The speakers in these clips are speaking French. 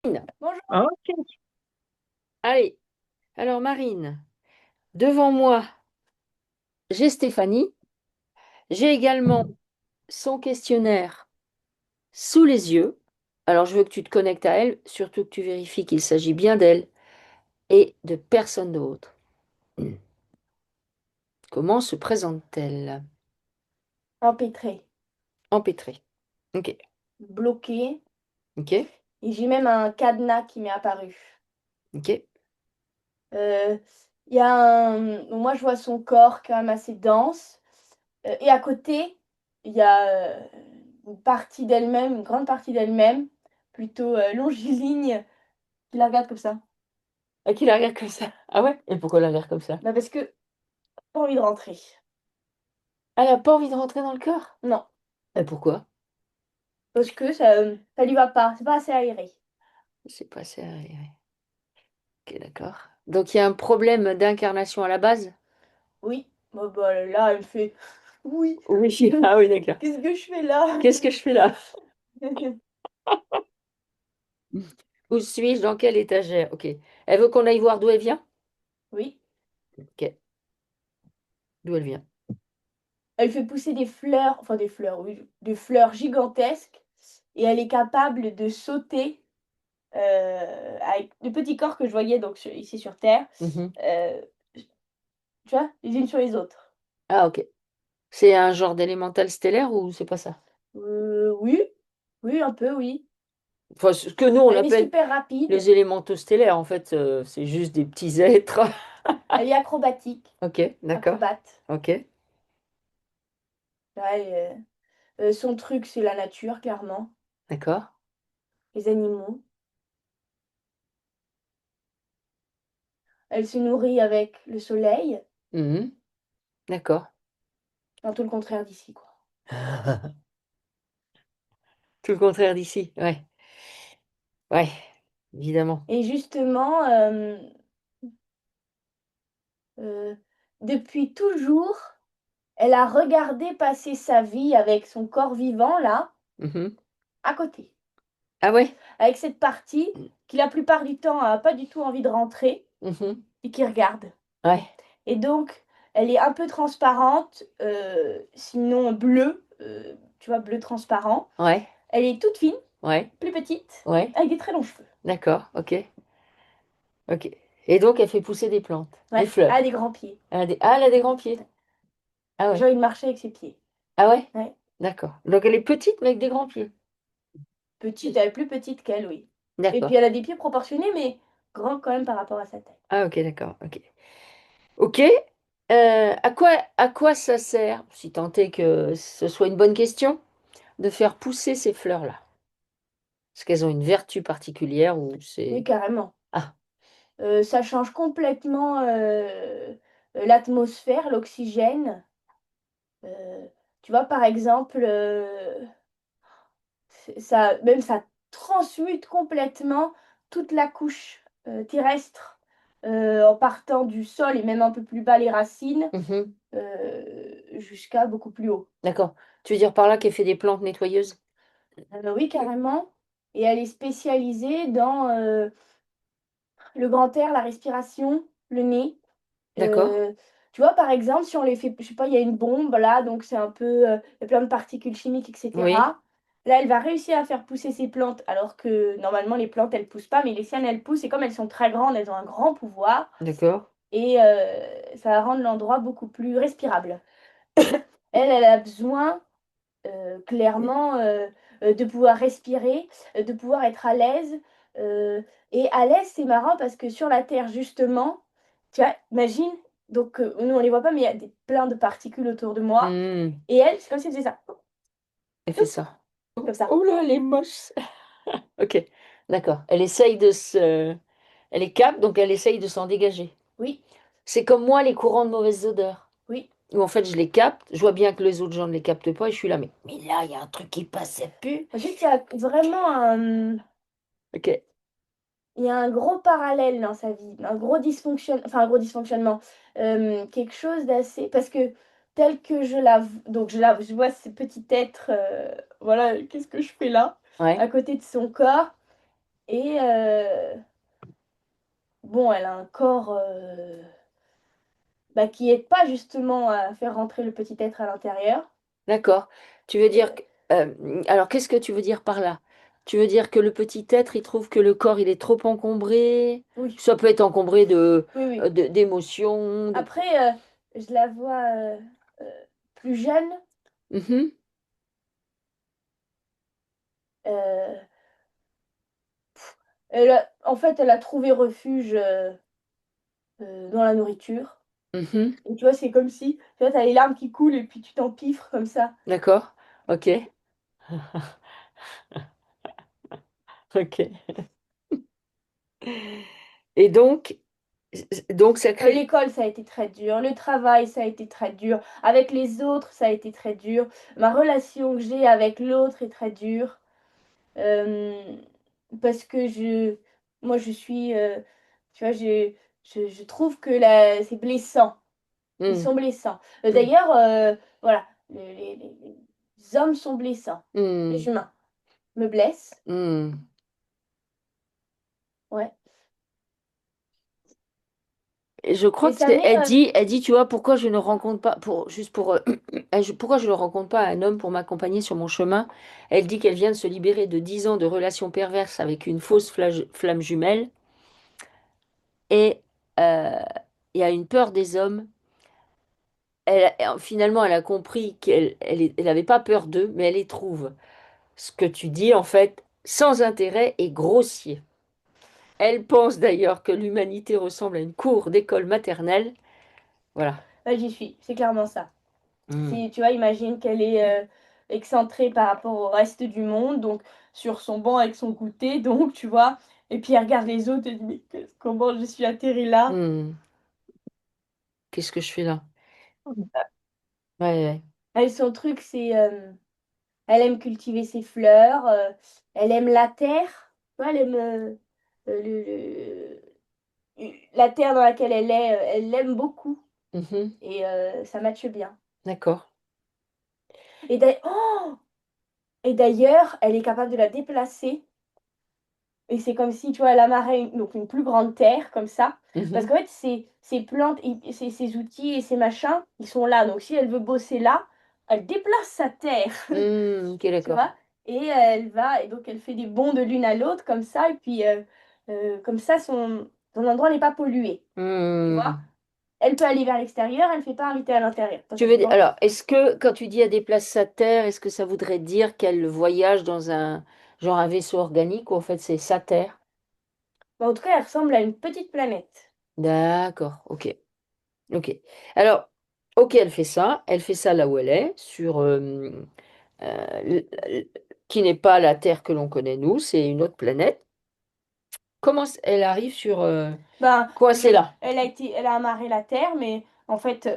Bonjour. Ok. Allez, alors Marine, devant moi, j'ai Stéphanie. J'ai également son questionnaire sous les yeux. Alors je veux que tu te connectes à elle, surtout que tu vérifies qu'il s'agit bien d'elle et de personne d'autre. Comment se présente-t-elle? Empêtré, Empêtrée. Ok. bloqué, Ok. et j'ai même un cadenas qui m'est apparu. Ok. Euh, Il y a bon, moi, je vois son corps quand même assez dense, et à côté, il y a une partie d'elle-même, une grande partie d'elle-même, plutôt longiligne, qui la regarde comme ça. À qui la regarde comme ça? Ah ouais? Et pourquoi la regarde comme ça? Bah parce que pas envie de rentrer. Elle n'a pas envie de rentrer dans le corps? Non, Et pourquoi? parce que ça lui va pas, c'est pas assez aéré. C'est pas ça. Ok, d'accord. Donc il y a un problème d'incarnation à la base? Oui, bah, là, elle me fait oui. Oui. Ah oui, d'accord. Qu'est-ce que je fais là? Qu'est-ce que je fais là? Où suis-je? Dans quelle étagère? Ok. Elle veut qu'on aille voir d'où elle vient? Oui. Ok. D'où elle vient? Elle fait pousser des fleurs, enfin des fleurs, oui, des fleurs gigantesques et elle est capable de sauter, avec le petits corps que je voyais donc ici sur terre, Mhm. heu, tu vois? Les unes sur les autres. Ah, ok. C'est un genre d'élémental stellaire ou c'est pas ça? Oui, oui, un peu, oui. Enfin, ce que nous, on Elle est appelle super rapide, les élémentaux stellaires, en fait, c'est juste des petits êtres. elle est acrobatique, Ok, d'accord. acrobate. Ok, Ouais, son truc, c'est la nature, clairement, d'accord. les animaux. Elle se nourrit avec le soleil, Mhm. D'accord. un tout le contraire d'ici, quoi. Tout le contraire d'ici, ouais. Ouais, évidemment. Et justement, heu, depuis toujours, elle a regardé passer sa vie avec son corps vivant là, Mhm. à côté. Ah ouais? Avec cette partie qui la plupart du temps a pas du tout envie de rentrer Mhm. et qui regarde. Ouais, Et donc elle est un peu transparente, sinon bleue, tu vois? Bleu transparent. ouais, Elle est toute fine, ouais, plus petite, ouais. avec des très longs cheveux. D'accord, ok, ok. Et donc, elle fait pousser des plantes, des Ouais, elle a fleurs. des grands pieds. Elle a des grands pieds. Ah J'ai ouais. envie de marcher avec ses pieds. Ah ouais? Ouais. D'accord. Donc elle est petite mais avec des grands pieds. Petite, elle est plus petite qu'elle, oui. Et puis D'accord. elle a des pieds proportionnés, mais grands quand même par rapport à sa taille. Ah ok, d'accord. Ok. Ok. À quoi ça sert, si tant est que ce soit une bonne question, de faire pousser ces fleurs-là? Est-ce qu'elles ont une vertu particulière ou Oui, c'est... carrément. Ah. Ça change complètement, l'atmosphère, l'oxygène. Tu vois, par exemple, ça transmute complètement toute la couche, terrestre, en partant du sol et même un peu plus bas les racines, Mhm. jusqu'à beaucoup plus haut. D'accord. Tu veux dire par là qu'elle fait des plantes nettoyeuses? Oui, carrément, et elle est spécialisée dans, le grand air, la respiration, le nez. D'accord. Tu vois, par exemple, si on les fait je sais pas, il y a une bombe là, donc c'est un peu, il y a plein de particules chimiques et Oui. cetera. Là, elle va réussir à faire pousser ses plantes, alors que normalement les plantes, elles poussent pas, mais les siennes, elles poussent et comme elles sont très grandes, elles ont un grand pouvoir D'accord. et ça va rendre l'endroit beaucoup plus respirable. Elle a besoin, clairement, de pouvoir respirer, de pouvoir être à l'aise, heu et à l'aise, c'est marrant parce que sur la terre justement, tu vois, imagine, donc nous on les voit pas, mais il y a des plein de particules autour de moi Hmm. et elle, c'est comme si elle faisait ça, Elle fait ça. comme Oh, ça. oh là, elle est moche. Ok. D'accord. Elle essaye de se... Elle est capte, donc elle essaye de s'en dégager. Oui, C'est comme moi les courants de mauvaises odeurs. oui. Où en fait je les capte, je vois bien que les autres gens ne les captent pas et je suis là, mais là il y a un truc qui passe, ça pue. Ensuite, il y a vraiment Ok, il y a un gros parallèle dans sa vie, un gros dysfonctionnement, quelque chose d'assez parce que tel que je vois ce petit être, voilà, qu'est-ce que je fais là? ouais, À côté de son corps, Et bon, elle a un corps bah, qui aide pas justement à faire rentrer le petit être à l'intérieur. D'accord. Tu veux dire Euh, que, alors, qu'est-ce que tu veux dire par là? Tu veux dire que le petit être, il trouve que le corps, il est trop encombré. oui, Ça peut être encombré oui, oui. d'émotions, de... Après, je la vois plus jeune. Mhm, euh, En fait, elle a trouvé refuge dans la nourriture. mhm. Et tu vois, c'est comme si, tu vois, t'as les larmes qui coulent et puis tu t'empiffres comme ça. D'accord. Ok. Ok. Et donc ça crée... L'école, ça a été très dur. Le travail, ça a été très dur. Avec les autres, ça a été très dur. Ma relation que j'ai avec l'autre est très dure. Euh, Parce que moi, je suis, tu vois, je trouve que c'est blessant. Ils Hmm, sont blessants. hmm, D'ailleurs, voilà, les hommes sont blessants. Les hmm, humains me blessent. hmm. Ouais. Et je crois Et que ça met, elle dit, tu vois, pourquoi je ne rencontre pas, juste pour, pourquoi je ne rencontre pas un homme pour m'accompagner sur mon chemin? Elle dit qu'elle vient de se libérer de 10 ans de relations perverses avec une fausse flamme jumelle et euh, il y a une peur des hommes. Finalement, elle a compris elle avait pas peur d'eux, mais elle les trouve, ce que tu dis en fait, sans intérêt et grossier. Elle pense d'ailleurs que l'humanité ressemble à une cour d'école maternelle. Voilà. j'y suis. C'est clairement ça. Hmm. Si tu vois, imagine qu'elle est excentrée par rapport au reste du monde, donc sur son banc avec son goûter, donc tu vois, et puis elle regarde les autres et dit, mais comment je suis atterrie là? Hmm. Qu'est-ce que je fais là? Ouais, ouais. Elle, son truc, c'est, elle aime cultiver ses fleurs, elle aime la terre, tu vois, elle aime la terre dans laquelle elle est, elle l'aime beaucoup, Mhm. et ça matche bien. D'accord. Oh, et d'ailleurs, elle est capable de la déplacer. Et c'est comme si, tu vois, elle amarrait donc une plus grande terre, comme ça. Parce Mhm. qu'en fait, ces plantes, ces outils et ces machins, ils sont là. Donc, si elle veut bosser là, elle déplace sa terre, Hmm, ok, tu d'accord. vois. Et elle va, et donc elle fait des bonds de l'une à l'autre, comme ça. Et puis, comme ça, son endroit n'est pas pollué, tu vois. Hmm. Elle peut aller vers l'extérieur, elle ne fait pas inviter à l'intérieur. Toi, Tu ça veux dire, dépend. alors, est-ce que quand tu dis elle déplace sa terre, est-ce que ça voudrait dire qu'elle voyage dans un genre un vaisseau organique ou en fait c'est sa terre? Mais en tout cas, elle ressemble à une petite planète. D'accord, ok, ok. Alors, ok, elle fait ça là où elle est, sur euh, l- l- qui n'est pas la Terre que l'on connaît nous, c'est une autre planète. Elle arrive sur Ben, coincée là? elle a amarré la terre, mais en fait,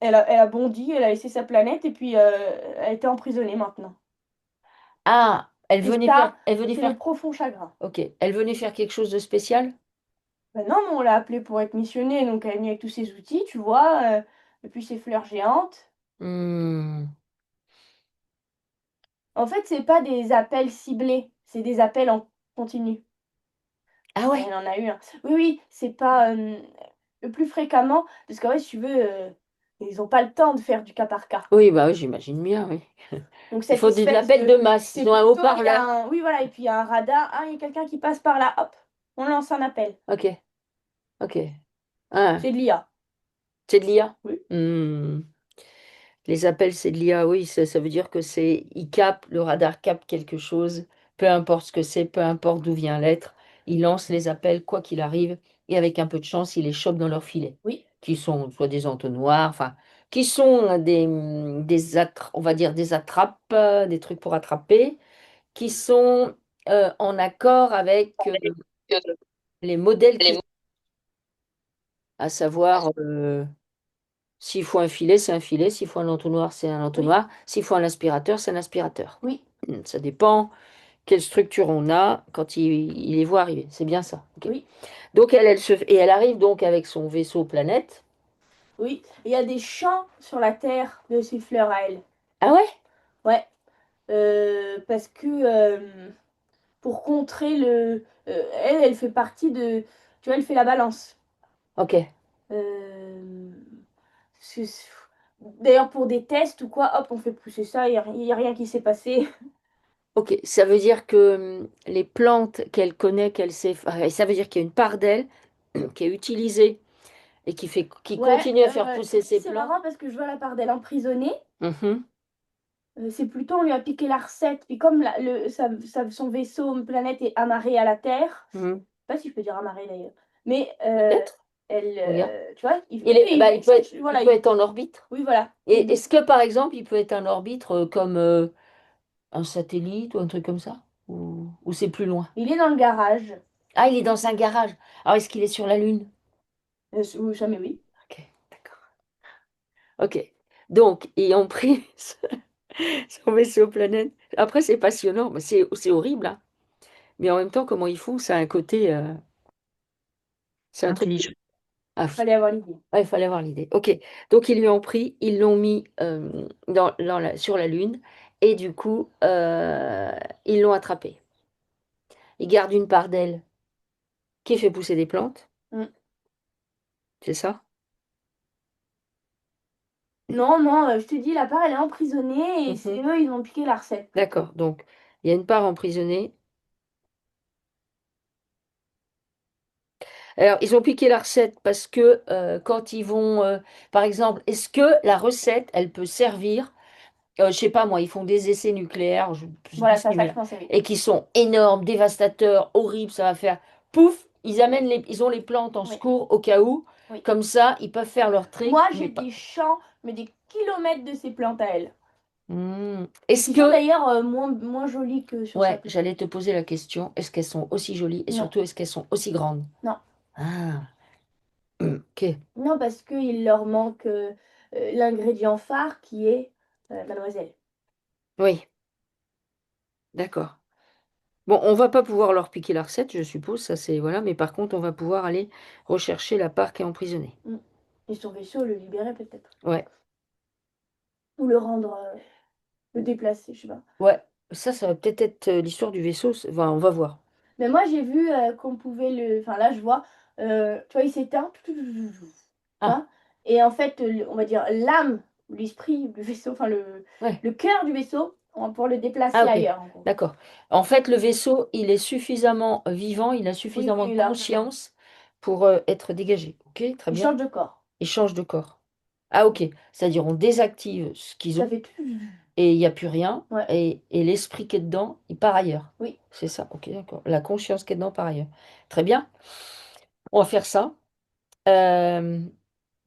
elle a bondi, elle a laissé sa planète et puis elle était emprisonnée maintenant. Ah, Et ça, elle venait c'est le faire, profond chagrin. ok, elle venait faire quelque chose de spécial? Ben non, mais on l'a appelée pour être missionnée, donc elle est venue avec tous ses outils, tu vois, et puis ses fleurs géantes. Hmm. En fait, c'est pas des appels ciblés, c'est des appels en continu. Ah Et ouais? elle en a eu un. Oui, oui, c'est pas le plus fréquemment, parce qu'en vrai, si tu veux, ils n'ont pas le temps de faire du cas par cas. Oui, bah oui, j'imagine bien, oui. Donc Il cette faut de espèce l'appel de... de masse. C'est Ils ont un plutôt, il y a haut-parleur. un... Oui, voilà, et puis il y a un radar. Ah, il y a quelqu'un qui passe par là, hop, on lance un appel. Ok, ok. Ah, C'est de l'IA. c'est de l'IA? Oui, Hmm. Les appels, c'est de l'IA, oui, ça veut dire que le radar capte quelque chose, peu importe ce que c'est, peu importe d'où vient l'être, il lance les appels, quoi qu'il arrive, et avec un peu de chance, il les chope dans leur filet, oui, qui sont soit des entonnoirs, enfin, qui sont on va dire des attrapes, des trucs pour attraper, qui sont en accord avec les modèles qui, à savoir, s'il faut un filet, c'est un filet. S'il faut un entonnoir, c'est un oui, entonnoir. S'il faut un aspirateur, c'est un aspirateur. oui, Ça dépend quelle structure on a quand il les voit arriver. C'est bien ça. Ok. oui, Donc et elle arrive donc avec son vaisseau planète. oui. Il y a des champs sur la terre de ces fleurs à elle. Ah ouais? Ouais, parce que pour contrer le. Elle fait partie de. Tu vois, elle fait la balance. Ok. Euh, c'est- D'ailleurs, pour des tests ou quoi, hop, on fait pousser ça, il y a rien qui s'est passé. Ok. Ça veut dire que les plantes qu'elle connaît, qu'elle sait, ça veut dire qu'il y a une part d'elle qui est utilisée et qui Ouais, continue à faire pousser ses c'est plantes. marrant parce que je vois la part d'elle emprisonnée. Mhm. C'est Pluton, on lui a piqué la recette. Puis comme son vaisseau planète est amarré à la Terre, Mhm. je sais pas si je peux dire amarré d'ailleurs, mais Peut-être. Regarde. tu vois, Bah, il voilà, peut être en orbite. oui, voilà. Et est-ce que par exemple, il peut être en orbite comme un satellite ou un truc comme ça? Ou c'est plus loin? Il est dans le garage. Ah, il est dans un garage. Alors, est-ce qu'il est sur la Lune? Ou jamais oui. Ok, d'accord. Ok. Donc, ayant pris son vaisseau planète. Après, c'est passionnant, mais c'est horrible, hein. Mais en même temps, comment ils font, ça a un côté. C'est un truc. Intelligent. Ah, Fallait avoir l'idée. ouais, il fallait avoir l'idée. Ok. Donc, ils lui ont pris, ils l'ont mis sur la Lune, et du coup, ils l'ont attrapé. Ils gardent une part d'elle qui fait pousser des plantes, Mm. c'est ça? Non, non, je te dis, la part, elle est emprisonnée et c'est Mhm. eux, ils ont piqué la recette. D'accord. Donc, il y a une part emprisonnée. Alors, ils ont piqué la recette parce que quand ils vont, par exemple, est-ce que la recette, elle peut servir, je sais pas moi, ils font des essais nucléaires, je dis Voilà, ça, ça, mais je pensais, oui. et qui sont énormes, dévastateurs, horribles, ça va faire pouf, ils ont les plantes en Oui, secours au cas où, oui. comme ça, ils peuvent faire leur trick, Moi, mais j'ai pas. des champs, mais des kilomètres de ces plantes à elle. Est-ce Qui sont que, d'ailleurs moins jolies que sur sa ouais, petite. j'allais te poser la question, est-ce qu'elles sont aussi jolies et Non, surtout est-ce qu'elles sont aussi grandes? non. Ah, ok, Non, parce qu'il leur manque l'ingrédient phare qui est mademoiselle. oui, d'accord. Bon, on va pas pouvoir leur piquer la recette, je suppose, ça c'est voilà, mais par contre, on va pouvoir aller rechercher la part qui est emprisonnée. Mm. Et son vaisseau, le libérer peut-être. Ouais, Ou le rendre, le déplacer, je sais pas. ouais, ça va peut-être être l'histoire du vaisseau, enfin, on va voir. Mais moi, j'ai vu qu'on pouvait le. Enfin, là, je vois, tu vois, il s'éteint. Tu Ah, vois. Et en fait, on va dire l'âme, l'esprit du vaisseau, enfin, ouais, le cœur du vaisseau, on va pouvoir le ah déplacer ok, ailleurs, en gros. d'accord. En fait, le vaisseau, il est suffisamment vivant, il a Oui, suffisamment de oui, largement. conscience pour être dégagé. Ok, très Il bien. change de corps. Il change de corps. Ah ok, c'est-à-dire on désactive ce qu'ils Ça ont fait. et il n'y a plus rien Ouais, et l'esprit qui est dedans, il part ailleurs. oui. C'est ça, ok, d'accord. La conscience qui est dedans part ailleurs. Très bien. On va faire ça. Euh,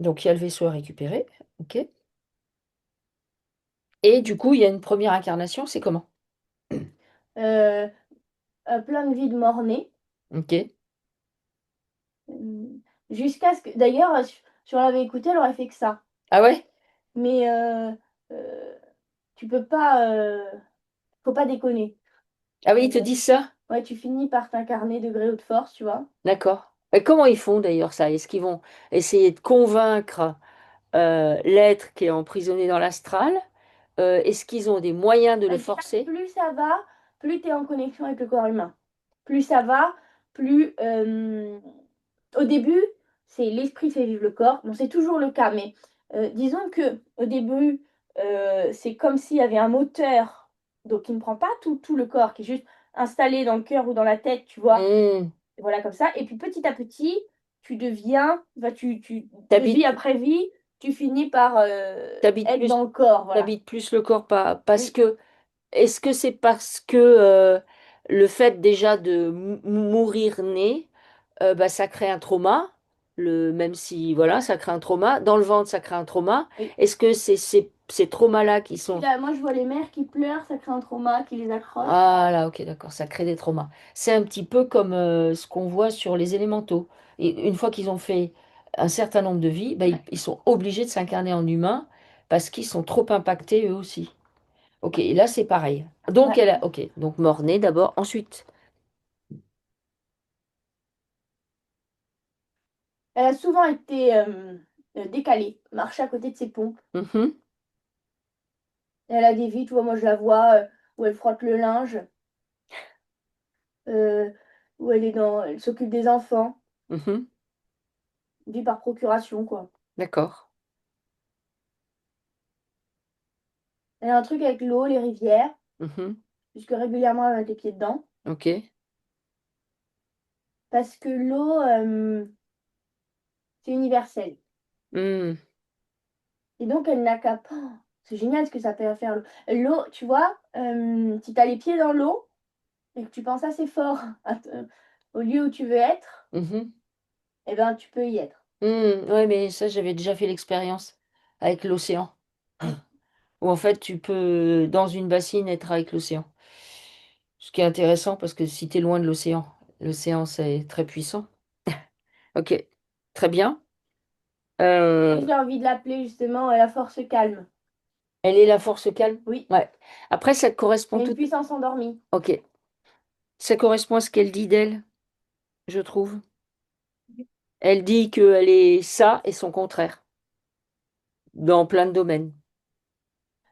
donc, il y a le vaisseau à récupérer. OK. Et du coup, il y a une première incarnation. C'est comment? Euh, Plein de vie de mort-né. OK. Euh, Jusqu'à ce que. D'ailleurs, si on l'avait écouté, elle aurait fait que ça. Ah ouais? Mais euh, tu peux pas. Faut pas déconner. Ah oui, ils te Euh, disent ça? ouais, tu finis par t'incarner de gré ou de force, tu vois. D'accord. Et comment ils font d'ailleurs ça? Est-ce qu'ils vont essayer de convaincre l'être qui est emprisonné dans l'astral? Est-ce qu'ils ont des moyens de le Déjà, forcer? plus ça va, plus tu es en connexion avec le corps humain. Plus ça va, plus. Au début, c'est l'esprit fait vivre le corps. Bon, c'est toujours le cas, mais disons que au début, c'est comme s'il y avait un moteur, donc qui ne prend pas tout le corps, qui est juste installé dans le cœur ou dans la tête, tu vois. Hmm. Voilà, comme ça. Et puis petit à petit, tu deviens, enfin, de vie T'habites, après vie, tu finis par t'habites être plus, dans le corps, voilà. t'habites plus le corps pas, parce Oui. que est-ce que c'est parce que le fait déjà de mourir né, bah, ça crée un trauma, même si voilà, ça crée un trauma. Dans le ventre, ça crée un trauma. Oui. Est-ce que c'est ces traumas-là qui Puis sont. là, moi, je vois les mères qui pleurent, ça crée un trauma, qui les accroche. Ah là, ok, d'accord, ça crée des traumas. C'est un petit peu comme ce qu'on voit sur les élémentaux. Et une fois qu'ils ont fait un certain nombre de vies, bah, ils, Ouais, ils sont obligés de s'incarner en humain parce qu'ils sont trop impactés eux aussi. Ok, et là c'est pareil. Donc ouais. elle a, ok, donc mort-né d'abord, ensuite. Elle a souvent été décalée, marcher à côté de ses pompes. Mhm. Elle a des vies, tu vois, moi je la vois où elle frotte le linge. euh, où elle s'occupe des enfants, Mhm. vie par procuration, quoi. D'accord. Elle a un truc avec l'eau, les rivières, Mhm. puisque régulièrement elle met les pieds dedans. Ok. Parce que l'eau, c'est universel. Hmm. Et donc, elle n'a qu'à... Oh, c'est génial ce que ça peut faire l'eau. L'eau, tu vois, si tu as les pieds dans l'eau et que tu penses assez fort au lieu où tu veux être, Mhm. eh ben, tu peux y être. Ouais, mais ça, j'avais déjà fait l'expérience avec l'océan. Où en fait, tu peux, dans une bassine, être avec l'océan. Ce qui est intéressant parce que si tu es loin de l'océan, l'océan, c'est très puissant. Ok, très bien. Moi, Euh, j'ai envie de l'appeler justement la force calme. Elle est la force calme? Oui, Ouais. Après, ça il correspond y a une tout. puissance endormie. Ok. Ça correspond à ce qu'elle dit d'elle, je trouve. Elle dit qu'elle est ça et son contraire, dans plein de domaines.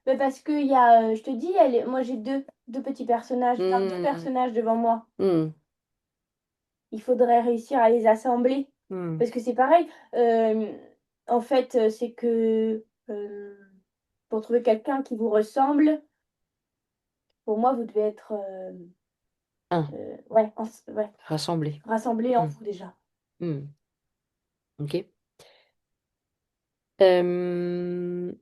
Mais parce que il y a, je te dis, moi j'ai deux petits personnages, enfin deux Hmm, personnages devant moi. hmm, Il faudrait réussir à les assembler. hmm. Parce que c'est pareil. En fait, c'est que pour trouver quelqu'un qui vous ressemble, pour moi, vous devez être Un, ouais, ouais, rassemblé. rassemblés en Hmm, vous déjà. hmm. Ok. Euh,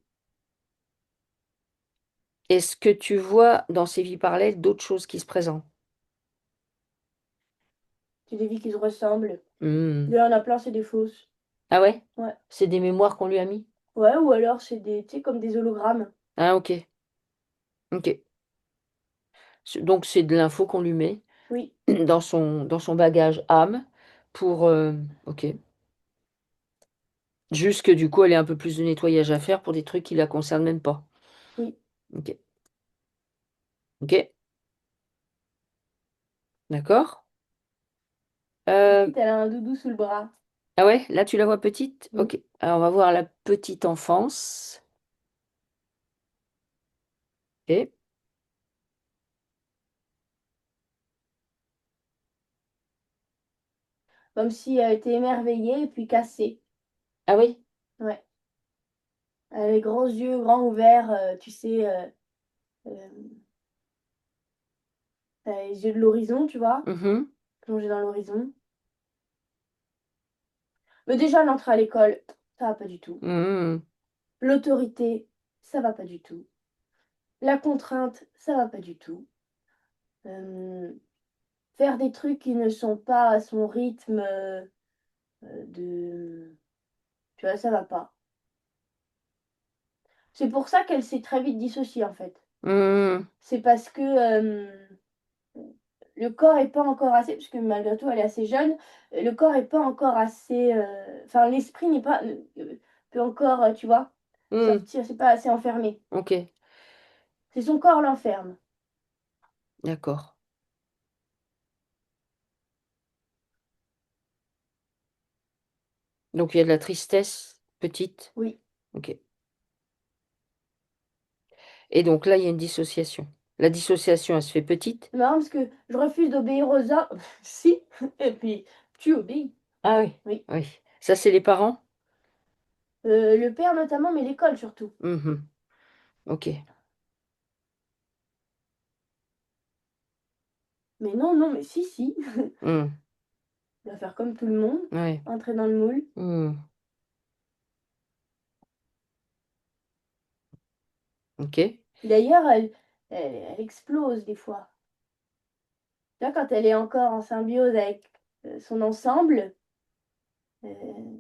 Est-ce que tu vois dans ces vies parallèles d'autres choses qui se présentent? C'est des vies qui se ressemblent. Il Hmm. y en a plein, c'est des fausses. Ah ouais? Ouais. C'est des mémoires qu'on lui a mis? Ouais, ou alors c'est des, tu sais, comme des hologrammes. Ah ok. Ok. Donc c'est de l'info qu'on lui met Oui, dans son bagage âme pour... ok. Juste que du coup, elle ait un peu plus de nettoyage à faire pour des trucs qui la concernent même pas. oui. Ok. Ok. D'accord. Euh, Petite, elle a un doudou sous le bras. ah ouais, là tu la vois petite? Mm. Ok. Alors on va voir la petite enfance. Ok. Comme si elle était émerveillée et puis cassée. Ah oui? Ouais. Elle a les grands yeux grands ouverts, tu sais, euh, t'as les yeux de l'horizon, tu vois, Mhm. plongés dans l'horizon. Mais déjà, l'entrée à l'école, ça va pas du tout. Mhm. L'autorité, ça va pas du tout. La contrainte, ça va pas du tout. Euh, Faire des trucs qui ne sont pas à son rythme de... Tu vois, ça va pas. C'est pour ça qu'elle s'est très vite dissociée, en fait. Mhm. C'est parce que le corps est pas encore assez, parce que malgré tout, elle est assez jeune, le corps est pas encore assez... Enfin, l'esprit n'est pas... peut encore, tu vois, Mhm. sortir, c'est pas assez enfermé. Ok. C'est son corps l'enferme. D'accord. Donc il y a de la tristesse petite. Oui. Ok. Et donc là, il y a une dissociation. La dissociation, elle se fait petite. C'est marrant parce que je refuse d'obéir aux hommes. Si, et puis tu obéis. Ah oui. Oui. Oui. Ça, c'est les parents? Le père notamment, mais l'école surtout. Mhm. Ok. Mais non, non, mais si, si. Mhm. Il va faire comme tout le monde, Ouais. entrer dans le moule. Mhm. Ok. D'ailleurs, elle explose des fois. Tu vois, quand elle est encore en symbiose avec son ensemble, euh,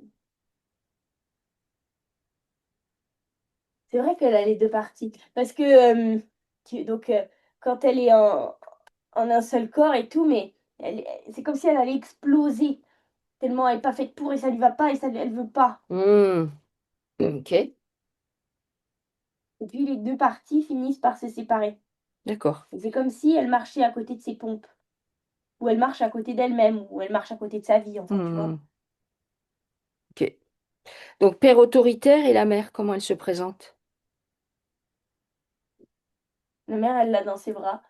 c'est vrai qu'elle a les deux parties. Parce que, donc, quand elle est en un seul corps et tout, mais c'est comme si elle allait exploser. Tellement elle n'est pas faite pour et ça lui va pas et ça, elle veut pas. Mhm. Ok. Et puis les deux parties finissent par se séparer. D'accord. Et c'est comme si elle marchait à côté de ses pompes, ou elle marche à côté d'elle-même, ou elle marche à côté de sa vie, enfin, tu vois. Mhm. Ok. Donc, père autoritaire et la mère, comment elle se présente? La mère, elle l'a dans ses bras.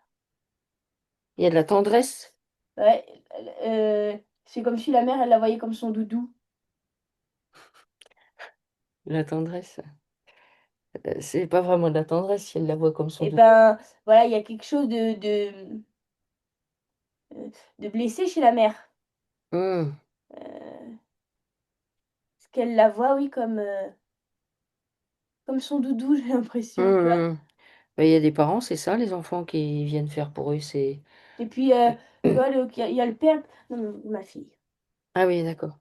Il y a de la tendresse? Ouais, c'est comme si la mère, elle la voyait comme son doudou. La tendresse. C'est pas vraiment de la tendresse si elle la voit comme son Et doudou. ben, voilà, il y a quelque chose de blessé chez la mère. Mmh. Euh, Parce qu'elle la voit, oui, comme son doudou, j'ai Mmh l'impression, tu vois. mh. Bah, il y a des parents, c'est ça, les enfants qui viennent faire pour eux, c'est Et puis, tu vois, il y a le père, non, non, ma fille, ah oui, d'accord.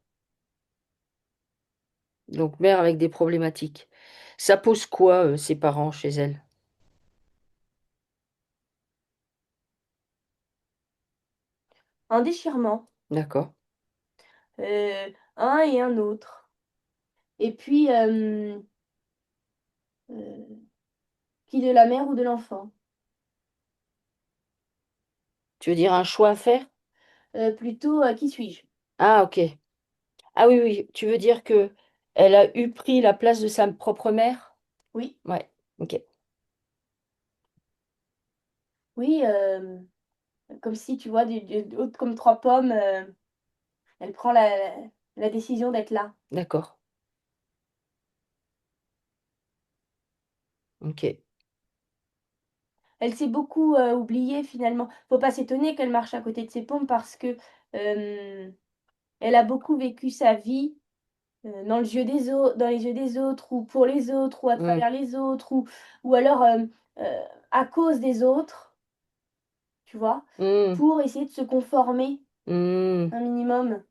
Donc mère avec des problématiques. Ça pose quoi, ses parents chez elle? un déchirement, D'accord. un et un autre. Et puis, qui de la mère ou de l'enfant? Tu veux dire un choix à faire? Plutôt, qui suis-je? Ah OK. Ah oui, oui, tu veux dire que elle a eu pris la place de sa propre mère? Oui, Ouais, OK. oui, comme si, tu vois, haute comme 3 pommes, elle prend la décision d'être là. D'accord. OK. Elle s'est beaucoup, oubliée finalement. Faut pas s'étonner qu'elle marche à côté de ses pompes parce que, elle a beaucoup vécu sa vie, dans les yeux des autres ou pour les autres ou à Mmh. travers les autres ou alors, heu, à cause des autres, tu vois? Mmh. Pour essayer de se conformer Mmh. un minimum,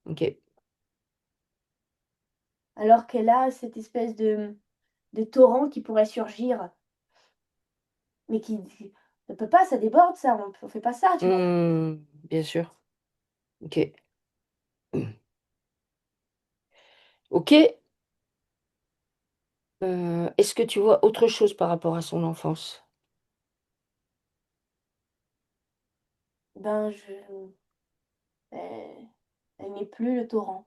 OK. alors qu'elle a cette espèce de torrent qui pourrait surgir, mais qui ne peut pas, ça déborde ça, on fait pas ça, tu vois? Mmh. Bien sûr. OK. OK, est-ce que tu vois autre chose par rapport à son enfance? Ben, heu, elle n'est plus le torrent.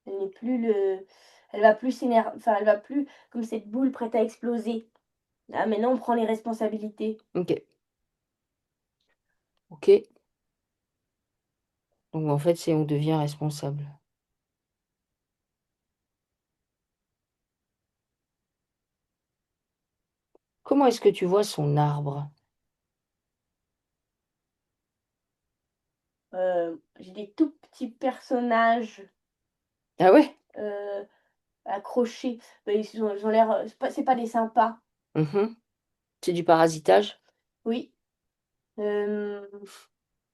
Elle n'est plus le Elle va plus enfin, elle va plus comme cette boule prête à exploser. Ah, maintenant on prend les responsabilités. OK. OK. Donc en fait, c'est on devient responsable. Comment est-ce que tu vois son arbre? J'ai des tout petits personnages, Ah ouais? heu, accrochés. Bah, ils ont l'air, c'est pas des sympas. Mmh. C'est du parasitage? Oui, hem,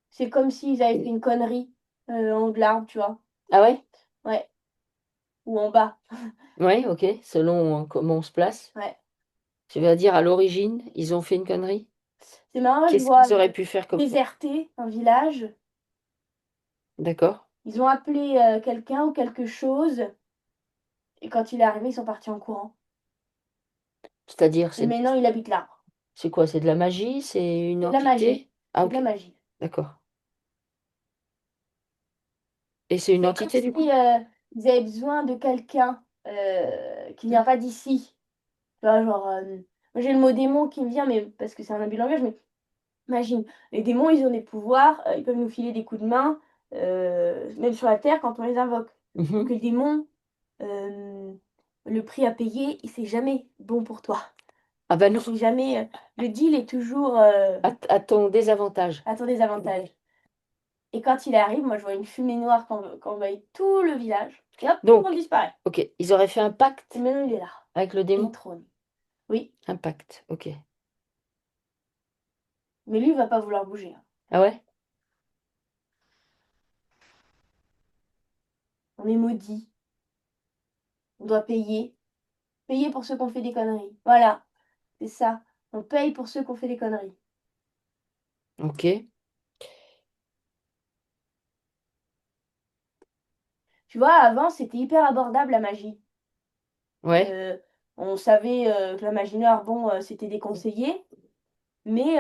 c'est comme s'ils avaient fait une connerie, en haut de l'arbre, tu vois? Ah ouais? Ouais, ou en bas, Ouais, OK, selon, comment on se place. ouais. Tu vas dire à l'origine, ils ont fait une connerie? C'est marrant, je Qu'est-ce vois, qu'ils auraient pu faire comme déserter un village. d'accord. Ils ont appelé, quelqu'un ou quelque chose et quand il est arrivé, ils sont partis en courant C'est-à-dire, et maintenant il habite là. c'est quoi? C'est de la magie? C'est une C'est de la magie, entité? Ah c'est de la OK, magie. d'accord. Et c'est une C'est comme entité du coup? si, ils avaient besoin de quelqu'un, qui vient pas d'ici. Tu vois? Genre, moi j'ai le mot démon qui me vient, mais parce que c'est un abus de langage, mais imagine, les démons, ils ont des pouvoirs, ils peuvent nous filer des coups de main, même sur la terre quand on les invoque. Mmh. Donc le démon, le prix à payer, c'est jamais bon pour toi. Ah bah non, C'est jamais, le deal est toujours, à ton désavantage. à ton désavantage. Et quand il arrive, moi je vois une fumée noire qui envahit tout le village et hop, tout le monde Donc, disparaît. OK, ils auraient fait un Et pacte maintenant il est là, avec le il démon? trône. Oui, Un pacte, OK. mais lui il va pas vouloir bouger, hein. Ah ouais? On est maudit, on doit payer, payer pour ceux qui ont fait des conneries. Voilà, c'est ça. On paye pour ceux qui ont fait des conneries. OK. Tu vois, avant, c'était hyper abordable la magie. Ouais, Heu, on savait, que la magie noire, bon, c'était déconseillé, mais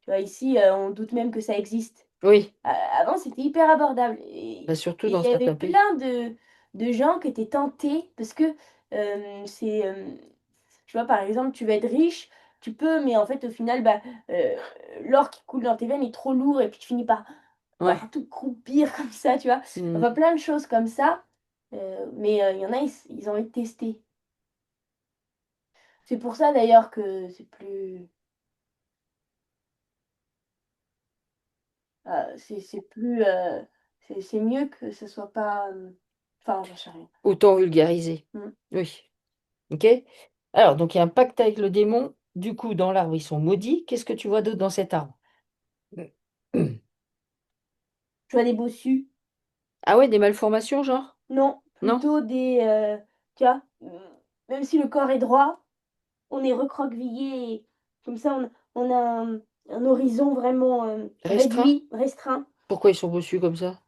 tu vois, ici, on doute même que ça existe. oui, Avant, c'était hyper abordable bah, surtout et dans il y avait certains pays. plein de gens qui étaient tentés parce que, tu vois, par exemple, tu veux être riche, tu peux, mais en fait, au final, bah, heu, l'or qui coule dans tes veines est trop lourd et puis tu finis par Ouais. tout croupir comme ça, tu vois? Mm. Enfin, plein de choses comme ça, mais il y en a, ils ont envie de tester. C'est pour ça d'ailleurs que c'est plus, c'est mieux que ce soit pas, enfin, j'en sais rien. Autant vulgariser. Mmh. Oui. Ok? Alors, donc il y a un pacte avec le démon. Du coup, dans l'arbre, ils sont maudits. Qu'est-ce que tu vois d'autre dans cet arbre? Tu vois des bossus? Ah ouais, des malformations, genre? Non, Non? plutôt des, tu vois? Même si le corps est droit, on est recroquevillé et comme ça on a un horizon vraiment, Restreint? réduit, restreint. Pourquoi ils sont bossus comme ça?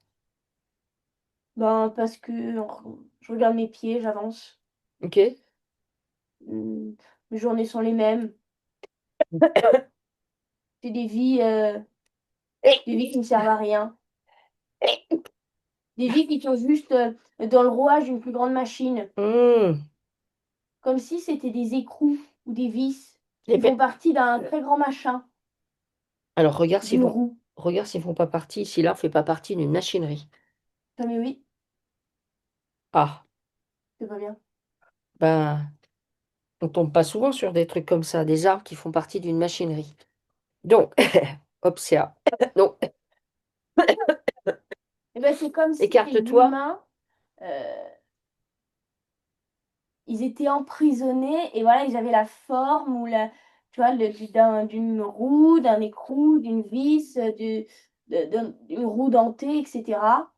Ben, parce que je regarde mes pieds, j'avance. Ok? Mmh, mes journées sont les mêmes. C'est des vies qui ne servent à rien. Des vies qui sont juste, dans le rouage d'une plus grande machine. Hmm. Comme si c'était des écrous ou des vis Les qui font pe- partie d'un très grand machin, Alors, d'une roue. regarde s'ils font pas partie, si l'art fait pas partie d'une machinerie. Ah mais oui, Ah, c'est pas bien. ben, on tombe pas souvent sur des trucs comme ça, des arbres qui font partie d'une machinerie. Donc, observe. Donc, Et ben c'est comme si les écarte-toi. humains, heu, ils étaient emprisonnés et voilà, ils avaient la forme ou la tu vois, d'une roue, d'un écrou, d'une vis, d'une roue dentée et cetera.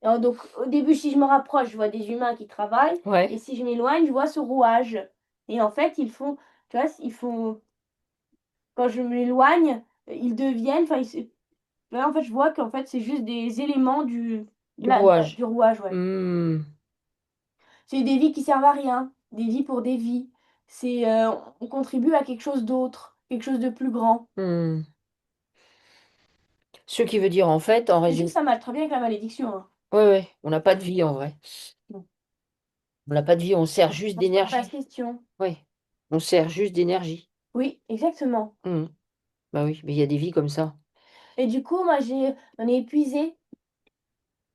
Donc au début, si je me rapproche, je vois des humains qui travaillent et Ouais, si je m'éloigne, je vois ce rouage et en fait, ils font tu vois, ils font quand je m'éloigne, ils deviennent enfin, ils se là, en fait, je vois qu'en fait, c'est juste des éléments du rouage. du rouage, ouais. Hmm. C'est des vies qui servent à rien, des vies pour des vies. C'est, on contribue à quelque chose d'autre, quelque chose de plus grand. Hmm. Ce qui veut dire en fait, en Je sais que résumé, ça matche très bien avec la malédiction, hein. ouais, ouais, on n'a pas de vie en vrai. Bon, On n'a pas de vie, on sert je juste pense pas passe d'énergie. question. Oui, on sert juste d'énergie. Oui, exactement Hmm. Bah oui, mais il y a des vies comme ça. et du coup, moi, on est épuisé,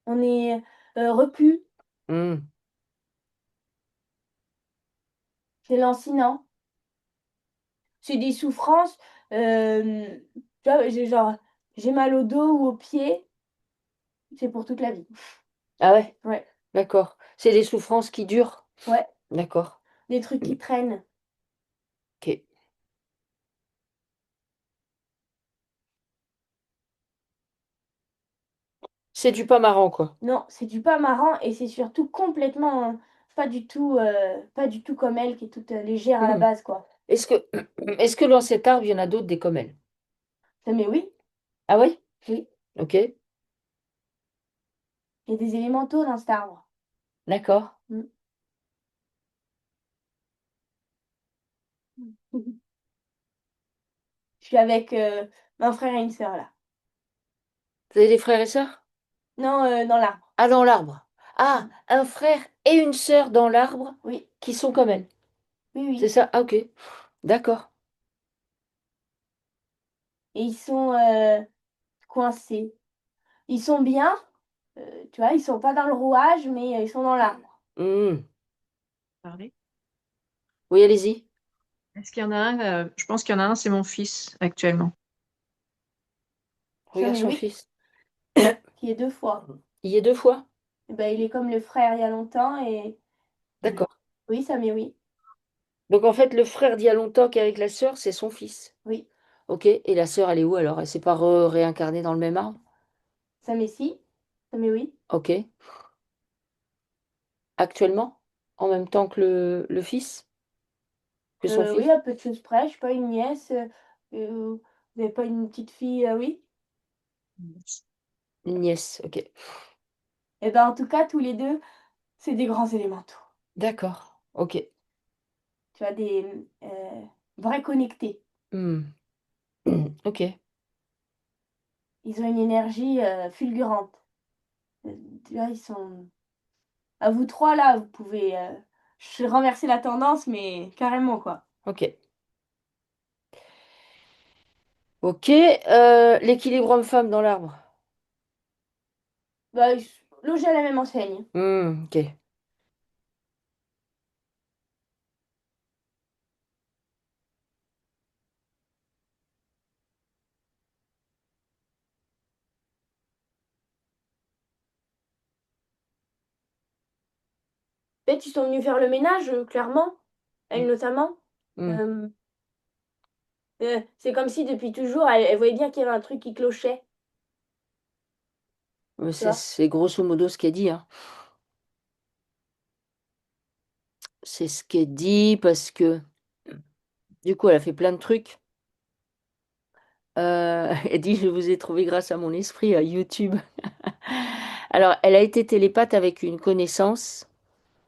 on est, repu, Hmm. c'est lancinant. C'est des souffrances, tu vois, j'ai mal au dos ou aux pieds, c'est pour toute la vie. Ah ouais, Ouais, d'accord. C'est des souffrances qui durent. ouais, D'accord. des trucs Hmm. qui traînent. Ok. C'est du pas marrant, quoi. Non, c'est du pas marrant et c'est surtout complètement, pas du tout comme elle qui est toute, légère à la Hmm. base, quoi. Est-ce que, est-ce que dans cet arbre, il y en a d'autres des comme elle? Ah mais oui, Ah oui? oui, Ok, il y a des élémentaux dans cet arbre. d'accord. Mmh. Je suis avec, un frère et une sœur là. Vous avez des frères et sœurs? Non, dans l'arbre. Ah, dans l'arbre. Ah, Mmh. un frère et une sœur dans l'arbre Oui, qui sont comme elle. oui, C'est oui ça? Ah, ok. D'accord. et ils sont, coincés. Ils sont bien, tu vois? Ils sont pas dans le rouage, mais, ils sont dans l'arbre. Hmm. Parler. Oui, allez-y. Est-ce qu'il y en a un? Je pense qu'il y en a un, c'est mon fils actuellement. Ça Regarde mais son oui, fils. qui est 2 fois. Il y est deux fois? Et bah, il est comme le frère il y a longtemps et D'accord. oui, ça mais oui, Donc en fait, le frère d'il y a longtemps qui est avec la sœur, c'est son fils. oui, Ok. Et la sœur, elle est où alors? Elle s'est pas réincarnée dans le même arbre? ça mais si, ça mais oui. Ok. Actuellement? En même temps que le fils? Que son Oui, fils? à peu de choses près, je sais pas, une nièce, vous avez pas une petite fille, oui? Une nièce. Ok. Et ben, en tout cas, tous les 2 c'est des grands élémentaux. D'accord. Ok. Tu vois? Vrais connectés. Hmm. Ok. Ils ont une énergie, fulgurante. Tu vois? Ils sont à vous 3 là, vous pouvez, renverser la tendance, mais carrément, quoi. Ok. Ok, l'équilibre homme-femme dans l'arbre. Bah, logé à la même enseigne. Ok. Peut-être ils sont venus faire le ménage, clairement. Elle notamment. Hmm. Euh, c'est comme si depuis toujours, elle voyait bien qu'il y avait un truc qui clochait. Tu vois. C'est grosso modo ce qu'elle dit, hein. C'est ce qu'elle dit parce que du coup, elle a fait plein de trucs. Elle dit, je vous ai trouvé grâce à mon esprit à YouTube. Alors, elle a été télépathe avec une connaissance.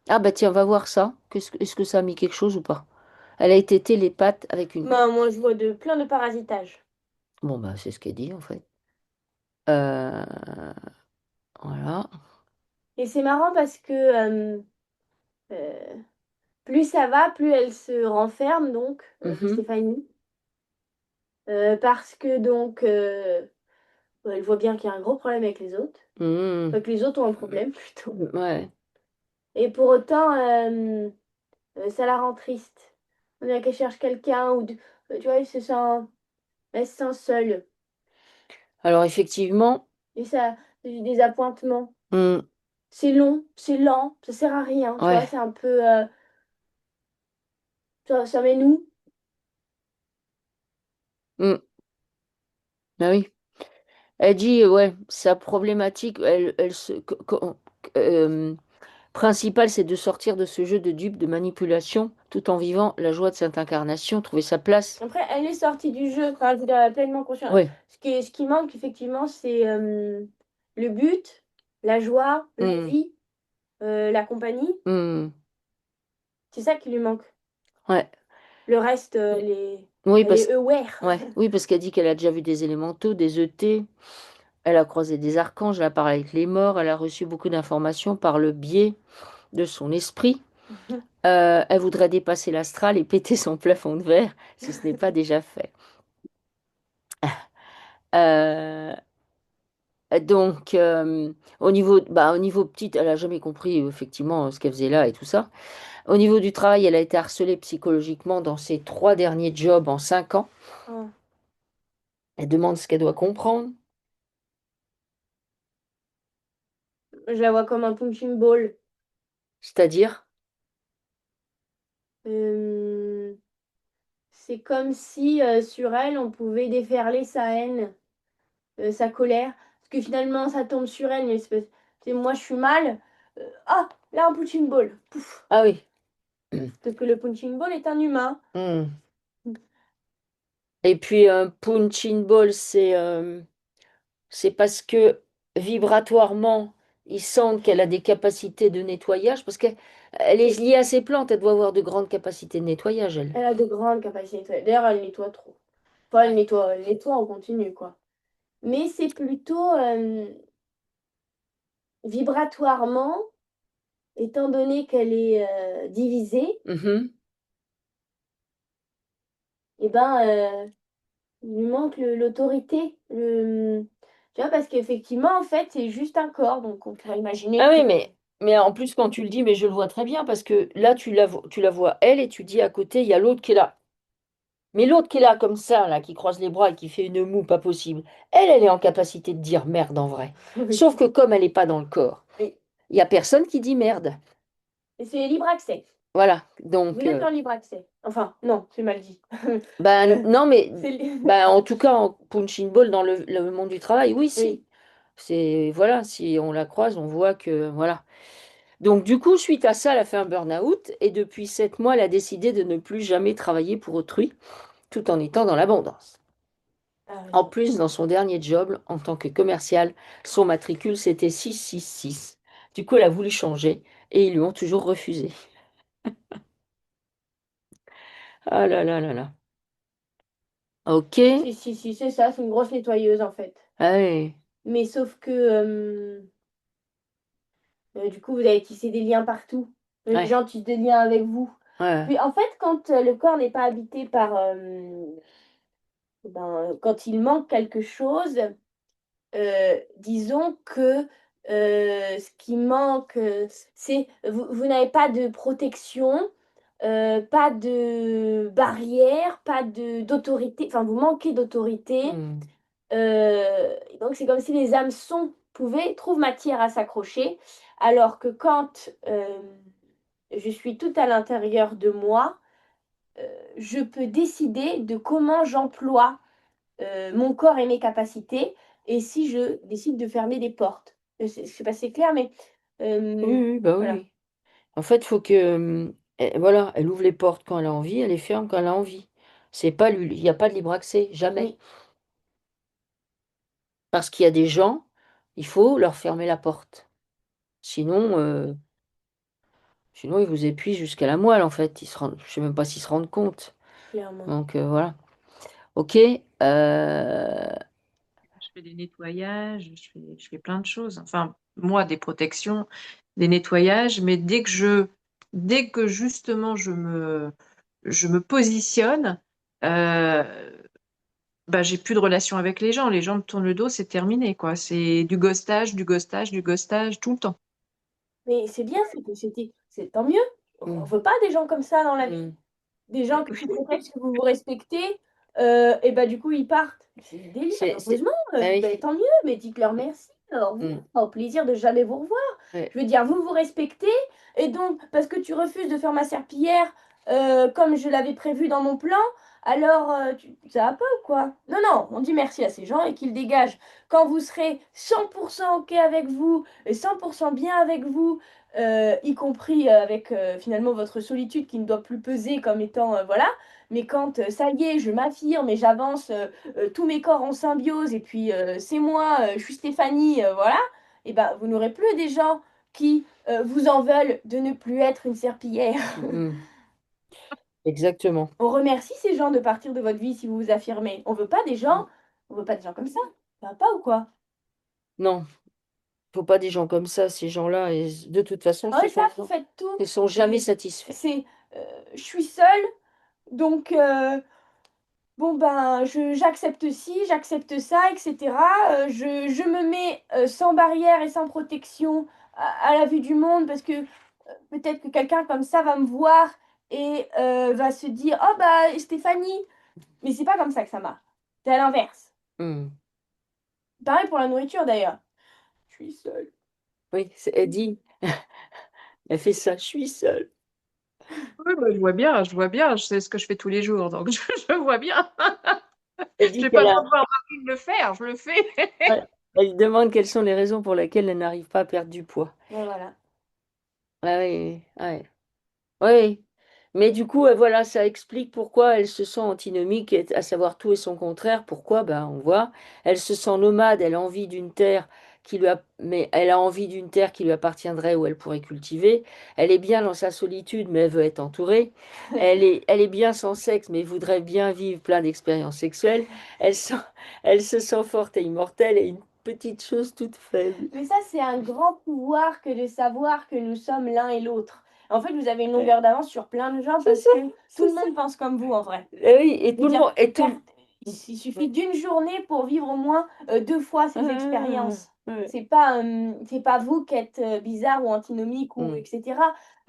Ah bah tiens, on va voir ça. Est-ce que ça a mis quelque chose ou pas? Elle a été télépathe avec une... Bah, moi, je vois plein de parasitage. Bon bah c'est ce qu'elle dit en fait. Euh, voilà. Et c'est marrant parce que euh, plus ça va, plus elle se renferme, donc, Mhm. Stéphanie. Parce que, donc, elle voit bien qu'il y a un gros problème avec les autres. Mhm. Enfin, que les autres ont un problème, plutôt. Ouais. Et pour autant, ça la rend triste. On dirait qu'elle cherche quelqu'un, tu vois, elle se sent seule. Alors effectivement, Et ça, c'est du désappointement. hmm, C'est long, c'est lent, ça sert à rien, tu vois, ouais. c'est un peu... ça met nous. Hmm, ah oui. Elle dit, ouais, sa problématique, principale, c'est de sortir de ce jeu de dupe, de manipulation, tout en vivant la joie de cette incarnation, trouver sa place. Après, elle est sortie du jeu, enfin, je veux dire, elle est pleinement consciente. Ouais. Ce qui manque, effectivement, c'est le but, la joie, Hmm, l'envie, la compagnie. hmm, C'est ça qui lui manque. ouais. Le reste, Oui, elle est aware. ouais. Oui, parce qu'elle dit qu'elle a déjà vu des élémentaux, des ET. Elle a croisé des archanges, elle a parlé avec les morts, elle a reçu beaucoup d'informations par le biais de son esprit. Elle voudrait dépasser l'astral et péter son plafond de verre, si ce n'est pas déjà fait. Euh, donc, au niveau petit, elle a jamais compris effectivement ce qu'elle faisait là et tout ça. Au niveau du travail, elle a été harcelée psychologiquement dans ses 3 derniers jobs en 5 ans. Oh. Elle demande ce qu'elle doit comprendre, Je la vois comme un punching ball. c'est-à-dire, Euh, c'est comme si sur elle, on pouvait déferler sa haine, sa colère. Parce que finalement, ça tombe sur elle, mais moi, je suis mal. Ah, là, un punching ball. Pouf. ah oui. Parce que le punching ball est un humain. Hmm. Et puis un punching ball, c'est parce que vibratoirement, ils sentent qu'elle a des capacités de nettoyage, parce qu'elle est Et liée à ses plantes, elle doit avoir de grandes capacités de nettoyage, elle. elle a de grandes capacités. D'ailleurs, elle nettoie trop. Enfin, elle nettoie en continu, quoi. Mais c'est plutôt vibratoirement, étant donné qu'elle est divisée, Mhm. et ben, il lui manque l'autorité. Tu vois, parce qu'effectivement, en fait, c'est juste un corps. Donc, on pourrait imaginer Ah que... oui, mais en plus, quand tu le dis, mais je le vois très bien, parce que là, tu la vois, elle, et tu dis à côté, il y a l'autre qui est là. Mais l'autre qui est là, comme ça, là, qui croise les bras et qui fait une moue pas possible, elle est en capacité de dire merde en vrai. Oui. Sauf que comme elle n'est pas dans le corps, Oui. il n'y a personne qui dit merde. Et c'est libre accès. Voilà. Vous Donc, êtes en libre accès. Enfin, non, c'est mal dit. ben non, mais C'est... ben, en tout cas, en punching ball dans le monde du travail, oui, si. Oui. C'est, voilà, si on la croise, on voit que, voilà. Donc, du coup, suite à ça, elle a fait un burn-out et depuis 7 mois, elle a décidé de ne plus jamais travailler pour autrui, tout en étant dans l'abondance. Ah En oui. plus, dans son dernier job, en tant que commercial, son matricule, c'était 666. Du coup, elle a voulu changer et ils lui ont toujours refusé. Ah là là là là. Ok. Si, si, si, c'est ça, c'est une grosse nettoyeuse, en fait. Allez. Mais sauf que, du coup, vous avez tissé des liens partout. Les Ouais. gens tissent des liens avec vous. Ouais. Puis, en fait, quand le corps n'est pas habité par Ben, quand il manque quelque chose, disons que ce qui manque, c'est vous n'avez pas de protection, pas de barrière, pas d'autorité, enfin vous manquez d'autorité. Hmm. Donc c'est comme si les hameçons trouvent matière à s'accrocher, alors que quand je suis tout à l'intérieur de moi, je peux décider de comment j'emploie mon corps et mes capacités, et si je décide de fermer des portes. Je ne sais pas si c'est clair, mais Oui, oui, bah oui, voilà. oui. En fait, il faut que, voilà, elle ouvre les portes quand elle a envie, elle les ferme quand elle a envie. C'est pas lui, il n'y a pas de libre accès, jamais. Oui, Parce qu'il y a des gens, il faut leur fermer la porte. Sinon, sinon ils vous épuisent jusqu'à la moelle, en fait. Je sais même pas s'ils se rendent compte. clairement. Donc voilà. Ok. Je fais des nettoyages, je fais plein de choses. Enfin, moi, des protections, des nettoyages, mais dès que justement je me positionne, euh, bah, j'ai plus de relation avec les gens. Les gens me tournent le dos, c'est terminé, quoi. C'est du ghostage, du ghostage, du ghostage, tout le temps. Mais c'est bien, c'est tant mieux. On hmm, ne veut pas des gens comme ça dans la vie. hmm, Des gens que sous prétexte que vous vous respectez, et bah du coup ils partent. C'est du délire. Heureusement, ah oui. bah, tant mieux, mais dites-leur merci. Au revoir, Hmm, au plaisir de jamais vous revoir. ouais. Je veux dire, vous vous respectez, et donc parce que tu refuses de faire ma serpillière comme je l'avais prévu dans mon plan, alors ça va pas ou quoi? Non, non, on dit merci à ces gens et qu'ils dégagent. Quand vous serez 100% OK avec vous et 100% bien avec vous, y compris avec finalement votre solitude qui ne doit plus peser comme étant, voilà. Mais quand ça y est, je m'affirme et j'avance tous mes corps en symbiose, et puis c'est moi, je suis Stéphanie, voilà, et ben vous n'aurez plus des gens qui vous en veulent de ne plus être une serpillière. Hmm, exactement. On remercie ces gens de partir de votre vie si vous vous affirmez. Hmm. On veut pas des gens comme ça. Ça va pas ou quoi? Non, faut pas des gens comme ça. Ces gens-là, et de toute façon, Ah ouais, ça, vous faites tout. ils sont jamais satisfaits. C'est, je suis seule, donc bon ben, j'accepte ci, j'accepte ça, etc. Je me mets sans barrière et sans protection à la vue du monde, parce que peut-être que quelqu'un comme ça va me voir et va se dire, oh bah Stéphanie, mais c'est pas comme ça que ça marche. C'est à l'inverse. Hmm. Pareil pour la nourriture d'ailleurs. Je suis seule. Oui, elle dit, elle fait ça. Je suis seule. Oui, bah, je vois bien, je sais ce que je fais tous les jours, donc je vois bien. Elle dit J'ai pas qu'elle besoin a. de voir Marine le faire, je le fais. Voilà. Elle demande quelles sont les raisons pour lesquelles elle n'arrive pas à perdre du poids. Ouais, voilà. Ah oui, ouais. Oui, mais du coup, voilà, ça explique pourquoi elle se sent antinomique, à savoir tout et son contraire. Pourquoi? Ben, on voit, elle se sent nomade, elle a envie d'une terre mais elle a envie d'une terre qui lui appartiendrait où elle pourrait cultiver. Elle est bien dans sa solitude, mais elle veut être entourée. Elle est bien sans sexe, mais voudrait bien vivre plein d'expériences sexuelles. Elle sent, elle se sent forte et immortelle et une petite chose toute faible. Mais ça, c'est un grand pouvoir que de savoir que nous sommes l'un et l'autre. En fait, vous avez une longueur d'avance sur plein de gens C'est parce ça, que tout c'est le ça. monde pense comme vous en vrai. Et oui, et Je veux tout le dire, monde, et tout. il suffit d'une journée pour vivre au moins deux fois ces Ah, expériences. ouais. C'est pas vous qui êtes bizarre ou antinomique ou Mm, etc.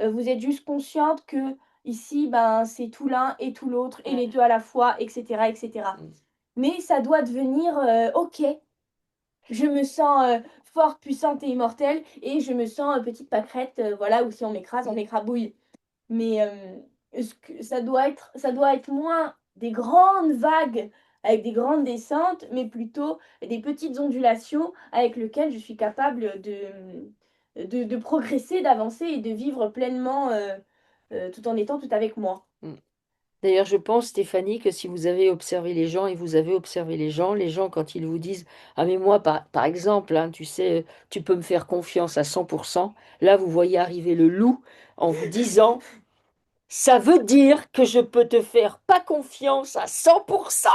Vous êtes juste consciente que ici, ben, c'est tout l'un et tout l'autre et ouais, les deux à la fois, etc., etc. mm, Mais ça doit devenir OK. Je me sens forte, puissante et immortelle, et je me sens petite pâquerette, voilà, où si on m'écrase, on écrabouille. Mais ça doit être moins des grandes vagues avec des grandes descentes, mais plutôt des petites ondulations avec lesquelles je suis capable de progresser, d'avancer et de vivre pleinement tout en étant tout avec moi. mm. D'ailleurs, je pense, Stéphanie, que si vous avez observé les gens et vous avez observé les gens, quand ils vous disent, ah mais moi, par exemple, hein, tu sais, tu peux me faire confiance à 100%, là, vous voyez arriver le loup en vous disant, ça veut dire que je peux te faire pas confiance à 100%.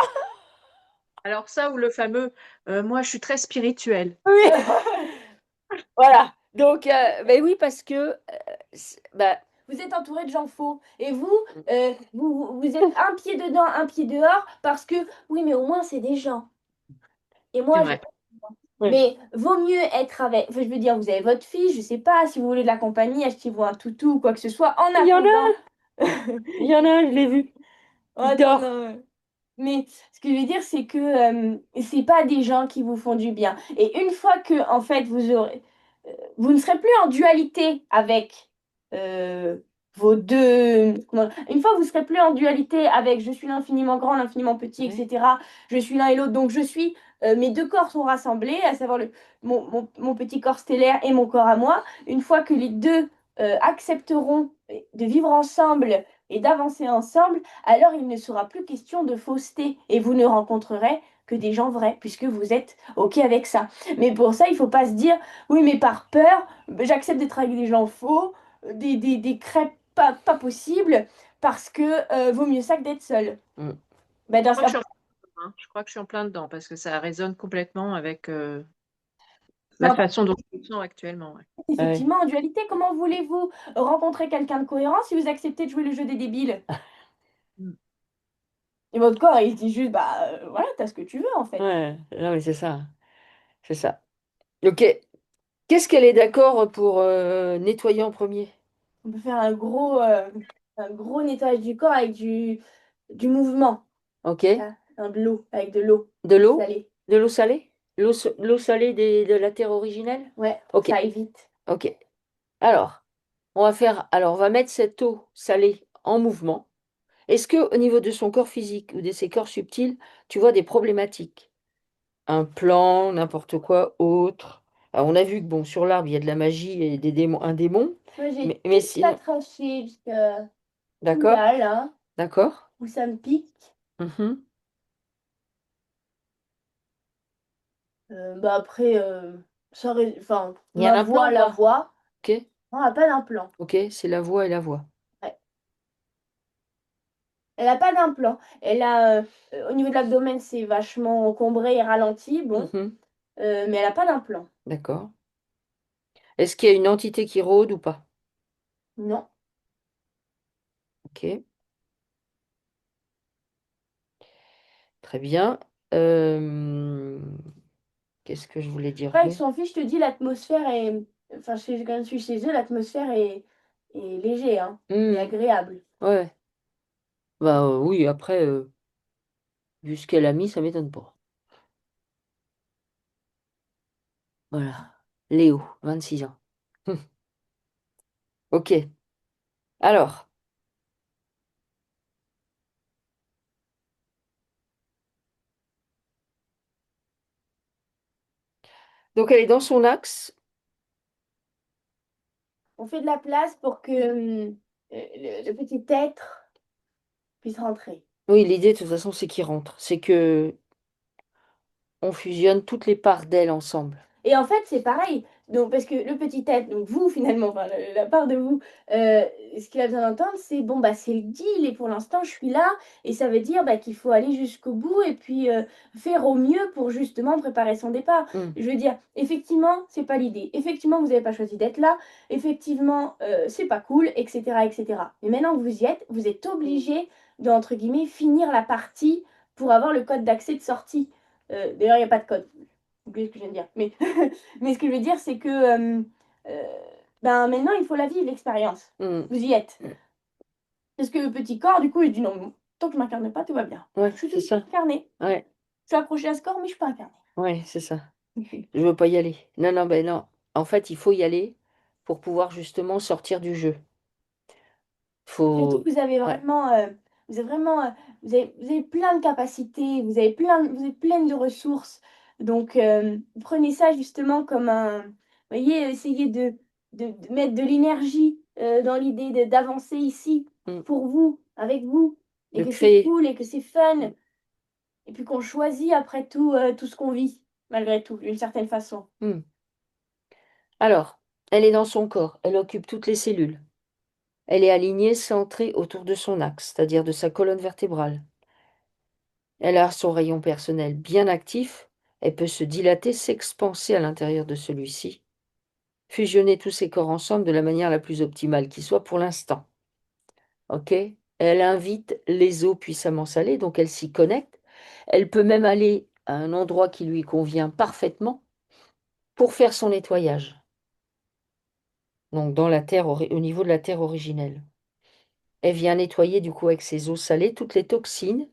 Alors ça, ou le fameux, moi, je suis très spirituelle. Oui, voilà. Donc, ben oui, parce que, bah, vous êtes entouré de gens faux. Et vous, vous êtes un pied dedans, un pied dehors, parce que, oui, mais au moins, c'est des gens. Et C'est moi, j'ai vrai. pas. Ouais. Mais vaut mieux être avec. Enfin, je veux dire, vous avez votre fille, je sais pas, si vous voulez de la compagnie, achetez-vous un toutou ou quoi que ce soit en Il y en attendant. a, il y en a un, je l'ai vu. En Il dort. attendant. Mais ce que je veux dire, c'est que c'est pas des gens qui vous font du bien. Et une fois que, en fait, vous ne serez plus en dualité avec euh, vos deux. Une fois que vous serez plus en dualité avec je suis l'infiniment grand, l'infiniment petit, Ouais. etc. Je suis l'un et l'autre, donc je suis. Mes deux corps sont rassemblés, à savoir mon petit corps stellaire et mon corps à moi. Une fois que les deux accepteront de vivre ensemble et d'avancer ensemble, alors il ne sera plus question de fausseté et vous ne rencontrerez que des gens vrais puisque vous êtes OK avec ça. Mais pour ça, il faut pas se dire, oui, mais par peur, j'accepte d'être avec des gens faux, des crêpes pas possibles parce que vaut mieux ça que d'être seul. Mm. Ben, dans Je ce crois que cas, je suis je crois que je suis en plein dedans parce que ça résonne complètement avec la ben, façon dont je me sens actuellement. Ouais. Ouais. effectivement, en dualité, comment voulez-vous rencontrer quelqu'un de cohérent si vous acceptez de jouer le jeu des débiles? Mm. Et votre corps, il se dit juste, bah voilà, t'as ce que tu veux en fait. Ouais. Non, mais c'est ça. C'est ça. Ok. Qu'est-ce qu'elle est d'accord pour nettoyer en premier? On peut faire un gros nettoyage du corps avec du mouvement. Ok. Ça, de l'eau, avec de l'eau De l'eau? salée. De l'eau salée? L'eau salée de la terre originelle? Ouais, Ok. ça évite. Ok. Alors, on va mettre cette eau salée en mouvement. Est-ce que au niveau de son corps physique ou de ses corps subtils, tu vois des problématiques? Un plan, n'importe quoi, autre. Alors, on a vu que bon, sur l'arbre, il y a de la magie et des démons, un démon. Moi, j'ai Mais toute sinon, patraché jusqu'à tout d'accord? là, là, D'accord? où ça me pique. Mhm. Bah après, enfin, Il y a ma un implant voix, ou la pas? voix. Ok, Non, elle n'a pas d'implant. ok, c'est la voix et la voix. Ouais. Elle n'a pas d'implant. Au niveau de l'abdomen, c'est vachement encombré et ralenti, bon, Mhm. mais elle n'a pas d'implant. D'accord. Est-ce qu'il y a une entité qui rôde ou pas? Non. Ok, très bien. Euh, Qu'est-ce que je voulais dire Après, avec d'autre? son fils, je te dis, l'atmosphère est. Enfin, quand je suis chez eux, l'atmosphère est léger, hein, et Hmm, agréable. ouais. Bah oui, après, vu ce qu'elle a mis, ça m'étonne pas. Voilà. Léo, 26 ans. Ok. Alors, donc elle est dans son axe. On fait de la place pour que le petit être puisse rentrer. Oui, l'idée, de toute façon, c'est qu'il rentre. C'est que on fusionne toutes les parts d'elle ensemble. Et en fait, c'est pareil. Donc, parce que le petit être, donc vous finalement, enfin, la part de vous, ce qu'il a besoin d'entendre, c'est bon, bah, c'est le deal et pour l'instant, je suis là. Et ça veut dire bah, qu'il faut aller jusqu'au bout et puis faire au mieux pour justement préparer son départ. Hmm, Je veux dire, effectivement, c'est pas l'idée. Effectivement, vous n'avez pas choisi d'être là. Effectivement, c'est pas cool, etc., etc. Mais maintenant que vous y êtes, vous êtes obligé de, entre guillemets, finir la partie pour avoir le code d'accès de sortie. D'ailleurs, il n'y a pas de code oublié ce que je viens de dire. Mais, mais ce que je veux dire, c'est que ben, maintenant, il faut la vivre, l'expérience. hmm. Vous y êtes. Parce que le petit corps, du coup, il dit non, tant que je m'incarne pas, tout va bien. Ouais, Je suis c'est tout ça. incarné. Ouais, Je suis accrochée à ce corps, mais je suis pas incarnée. ouais, c'est ça. Je veux pas y aller. Non, non, ben non. En fait, il faut y aller pour pouvoir justement sortir du jeu. Surtout Faut. que vous avez Ouais. vraiment, vous avez vraiment, vous avez plein de capacités, vous êtes pleine de ressources. Donc, prenez ça justement comme un, vous voyez, essayez de mettre de l'énergie dans l'idée d'avancer ici Hmm. pour vous, avec vous, et De que c'est créer. cool et que c'est fun, et puis qu'on choisit après tout, tout ce qu'on vit, malgré tout, d'une certaine façon. Hmm. Alors, elle est dans son corps. Elle occupe toutes les cellules. Elle est alignée, centrée autour de son axe, c'est-à-dire de sa colonne vertébrale. Elle a son rayon personnel bien actif. Elle peut se dilater, s'expanser à l'intérieur de celui-ci, fusionner tous ces corps ensemble de la manière la plus optimale qui soit pour l'instant. OK? Elle invite les eaux puissamment salées, donc elle s'y connecte. Elle peut même aller à un endroit qui lui convient parfaitement pour faire son nettoyage. Donc dans la terre, au niveau de la terre originelle. Elle vient nettoyer du coup avec ses eaux salées toutes les toxines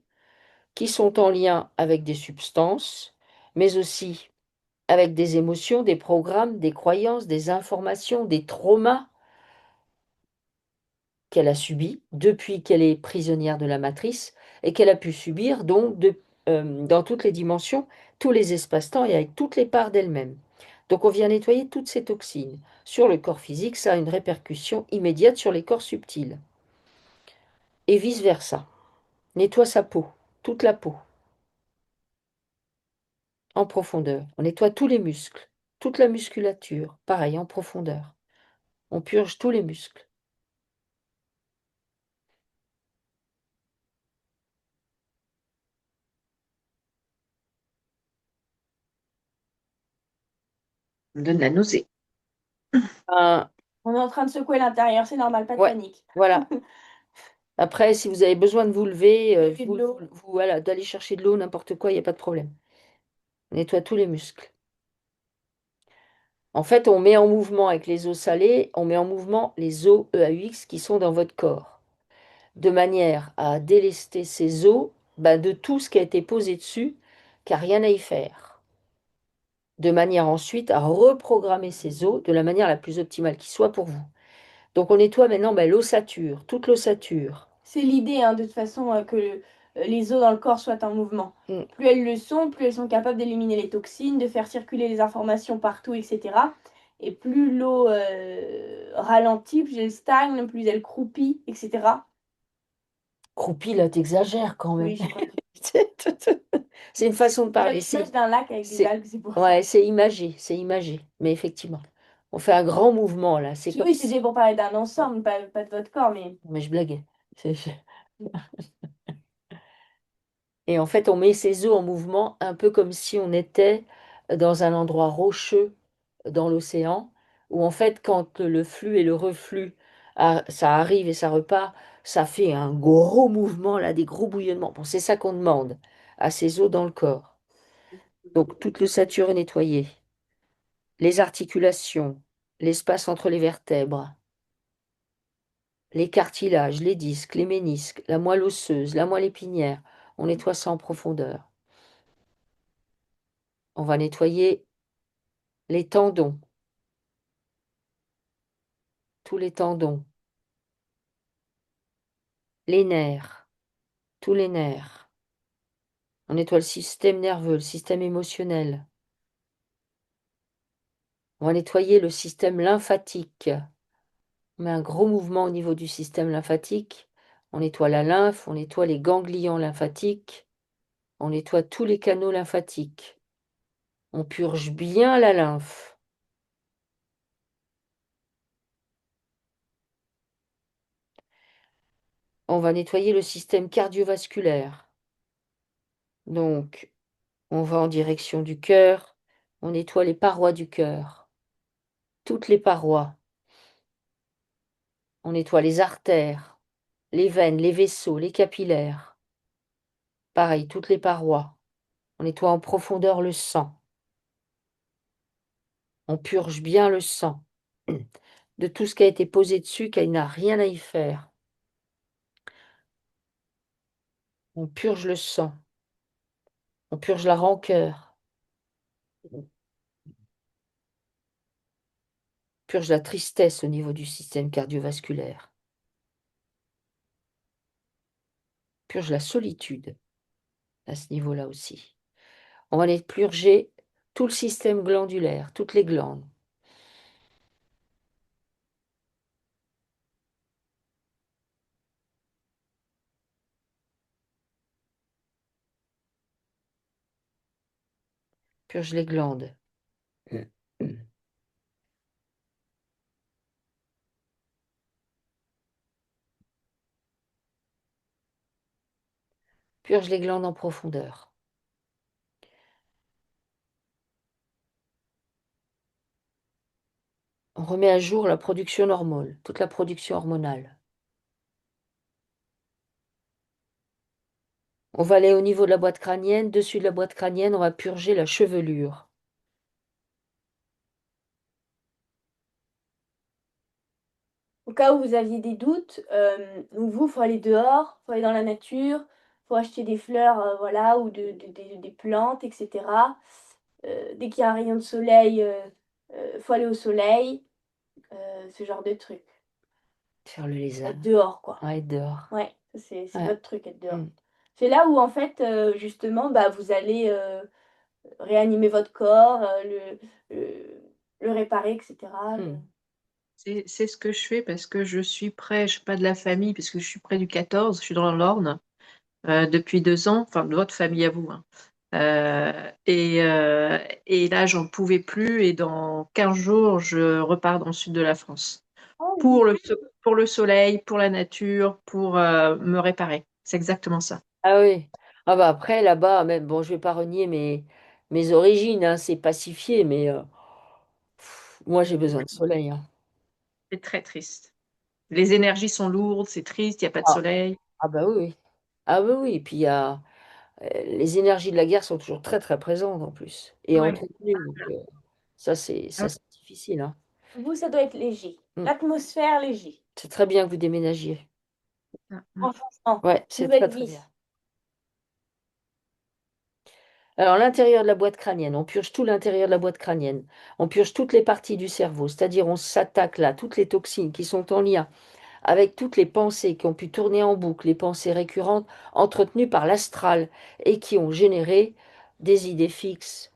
qui sont en lien avec des substances, mais aussi avec des émotions, des programmes, des croyances, des informations, des traumas qu'elle a subis depuis qu'elle est prisonnière de la matrice et qu'elle a pu subir donc dans toutes les dimensions, tous les espaces-temps et avec toutes les parts d'elle-même. Donc on vient nettoyer toutes ces toxines. Sur le corps physique, ça a une répercussion immédiate sur les corps subtils. Et vice-versa. Nettoie sa peau, toute la peau, en profondeur. On nettoie tous les muscles, toute la musculature, pareil, en profondeur. On purge tous les muscles. Ça me donne la nausée. Un- On est en train de secouer l'intérieur, c'est normal, pas de ouais, panique. voilà. Après, si vous avez besoin de vous lever, Buvez de l'eau. voilà, d'aller chercher de l'eau, n'importe quoi, il n'y a pas de problème. On nettoie tous les muscles. En fait, on met en mouvement avec les eaux salées, on met en mouvement les eaux EAUX qui sont dans votre corps, de manière à délester ces eaux de tout ce qui a été posé dessus, car rien à y faire. De manière ensuite à reprogrammer ces eaux de la manière la plus optimale qui soit pour vous. Donc on nettoie maintenant l'ossature, toute l'ossature. C'est l'idée, hein, de toute façon, que les os dans le corps soient en mouvement. Mm. Plus elles le sont, plus elles sont capables d'éliminer les toxines, de faire circuler les informations partout, etc. Et plus l'eau ralentit, plus elle stagne, plus elle croupit, etc. Croupie, là, t'exagères quand même. Oui, j'ai compris. C'est une façon de J'ai parler. l'image d'un lac avec des C'est, algues, c'est pour ça. ouais, c'est imagé, c'est imagé. Mais effectivement, on fait un grand mouvement là. C'est comme Oui, si. c'était pour parler d'un ensemble, pas de votre corps, mais Mais je blaguais. C'est- Et en fait, on met ces eaux en mouvement un peu comme si on était dans un endroit rocheux dans l'océan, où en fait, quand le flux et le reflux, ça arrive et ça repart, ça fait un gros mouvement là, des gros bouillonnements. Bon, c'est ça qu'on demande à ces eaux dans le corps. Donc toute l'ossature est nettoyée, les articulations, l'espace entre les vertèbres, les cartilages, les disques, les ménisques, la moelle osseuse, la moelle épinière. On nettoie ça en profondeur. On va nettoyer les tendons, tous les tendons, les nerfs, tous les nerfs. On nettoie le système nerveux, le système émotionnel. On va nettoyer le système lymphatique. On met un gros mouvement au niveau du système lymphatique. On nettoie la lymphe, on nettoie les ganglions lymphatiques. On nettoie tous les canaux lymphatiques. On purge bien la lymphe. On va nettoyer le système cardiovasculaire. Donc, on va en direction du cœur. On nettoie les parois du cœur. Toutes les parois. On nettoie les artères, les veines, les vaisseaux, les capillaires. Pareil, toutes les parois. On nettoie en profondeur le sang. On purge bien le sang de tout ce qui a été posé dessus, qu'il n'a rien à y faire. On purge le sang. On purge la rancœur. Purge la tristesse au niveau du système cardiovasculaire. Purge la solitude à ce niveau-là aussi. On va aller purger tout le système glandulaire, toutes les glandes. Purge les glandes. Purge les glandes en profondeur. On remet à jour la production hormonale, toute la production hormonale. On va aller au niveau de la boîte crânienne. Dessus de la boîte crânienne, on va purger la chevelure. Au cas où vous aviez des doutes, donc vous, il faut aller dehors, il faut aller dans la nature, il faut acheter des fleurs, voilà, ou des plantes, etc. Dès qu'il y a un rayon de soleil, il faut aller au soleil, ce genre de truc. Faire le lézard. Être dehors, quoi. Ouais, être dehors. Ouais, ça, c'est Ouais. votre truc, être dehors. Mm. C'est là où, en fait, justement, bah, vous allez réanimer votre corps, le réparer, etc. Mm. C'est ce que je fais parce que je suis près, je suis pas de la famille, parce que je suis près du 14, je suis dans l'Orne depuis 2 ans, enfin de votre famille à vous, hein. Et là, j'en pouvais plus et dans 15 jours, je repars dans le sud de la France Oh, pour le soleil, pour la nature, pour me réparer. C'est exactement ça. Ah oui. Ah bah après, là-bas, même, bon, je vais pas renier mes origines, hein, c'est pacifié, mais moi, j'ai besoin de soleil, hein. C'est très triste. Les énergies sont lourdes, c'est triste, il n'y a pas de Ah, soleil. ah bah oui, oui. Ah oui, oui. Et puis, il y a, les énergies de la guerre sont toujours très, très présentes, en plus. Et Ouais. entretenues. Donc, ça, c'est difficile, hein. vous, ça doit être léger. Mm. L'atmosphère, léger. C'est très bien que vous déménagiez. Mm. En changement. Ouais, c'est très, Nouvelle très vie. bien. Alors, l'intérieur de la boîte crânienne, on purge tout l'intérieur de la boîte crânienne. On purge toutes les parties du cerveau, c'est-à-dire on s'attaque là, toutes les toxines qui sont en lien avec toutes les pensées qui ont pu tourner en boucle, les pensées récurrentes entretenues par l'astral et qui ont généré des idées fixes,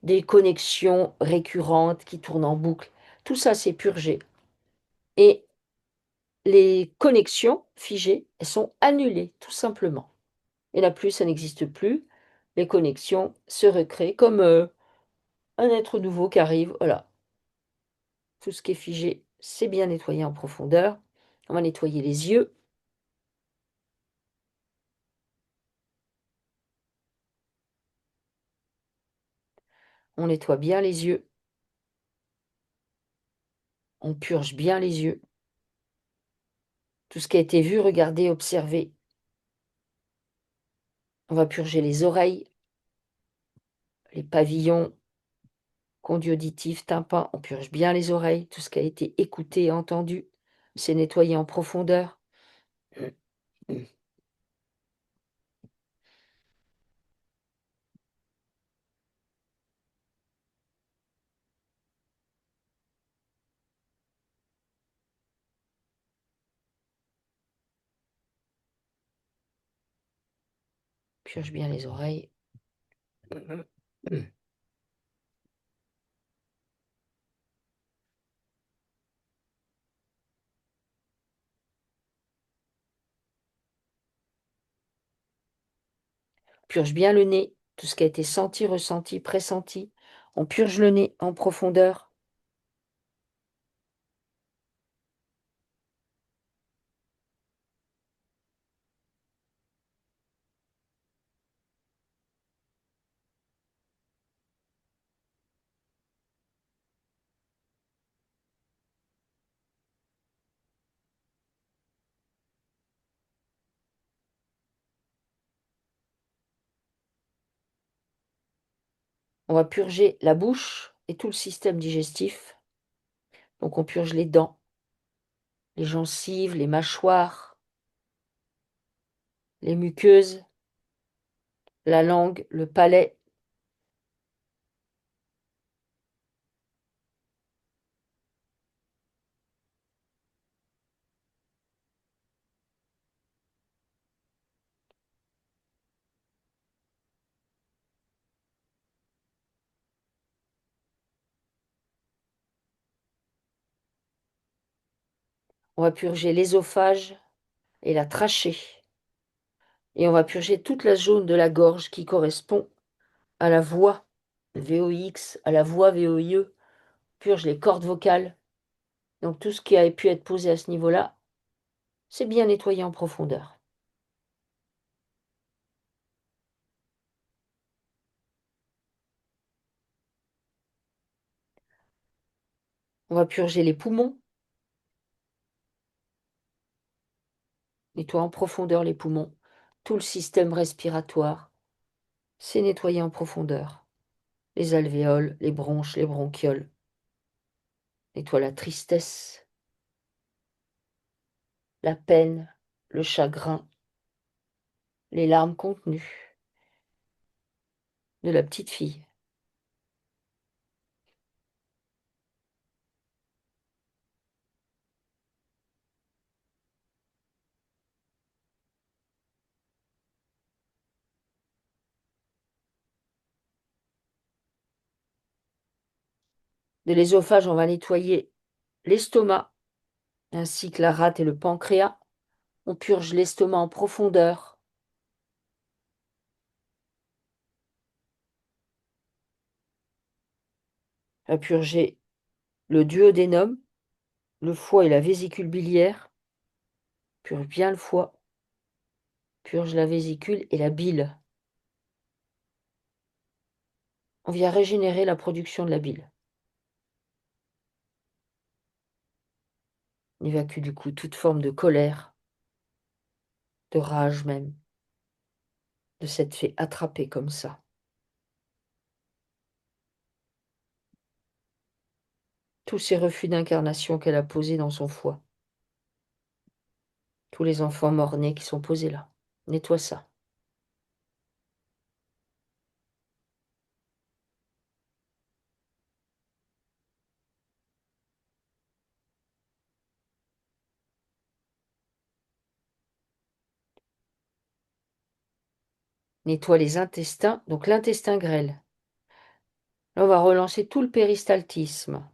des connexions récurrentes qui tournent en boucle. Tout ça, c'est purgé. Et les connexions figées, elles sont annulées, tout simplement. Et là plus, ça n'existe plus. Les connexions se recréent comme un être nouveau qui arrive. Voilà, tout ce qui est figé, c'est bien nettoyé en profondeur. On va nettoyer les yeux. On nettoie bien les yeux. On purge bien les yeux. Tout ce qui a été vu, regardé, observé. On va purger les oreilles, les pavillons, conduits auditifs, tympans. On purge bien les oreilles. Tout ce qui a été écouté et entendu, c'est nettoyé en profondeur. Purge bien les oreilles. Purge bien le nez. Tout ce qui a été senti, ressenti, pressenti. On purge le nez en profondeur. On va purger la bouche et tout le système digestif. Donc on purge les dents, les gencives, les mâchoires, les muqueuses, la langue, le palais. On va purger l'ésophage et la trachée. Et on va purger toute la zone de la gorge qui correspond à la voix VOX, à la voix VOIE. Purge les cordes vocales. Donc tout ce qui a pu être posé à ce niveau-là, c'est bien nettoyé en profondeur. On va purger les poumons. Nettoie en profondeur les poumons. Tout le système respiratoire, c'est nettoyé en profondeur. Les alvéoles, les bronches, les bronchioles. Nettoie la tristesse, la peine, le chagrin, les larmes contenues de la petite fille. De l'ésophage, on va nettoyer l'estomac, ainsi que la rate et le pancréas. On purge l'estomac en profondeur. On va purger le duodénum, le foie et la vésicule biliaire. Purge bien le foie. Purge la vésicule et la bile. On vient régénérer la production de la bile. On évacue du coup toute forme de colère, de rage même, de s'être fait attraper comme ça. Tous ces refus d'incarnation qu'elle a posés dans son foie. Tous les enfants morts-nés qui sont posés là. Nettoie ça. Nettoie les intestins, donc l'intestin grêle. Là, on va relancer tout le péristaltisme.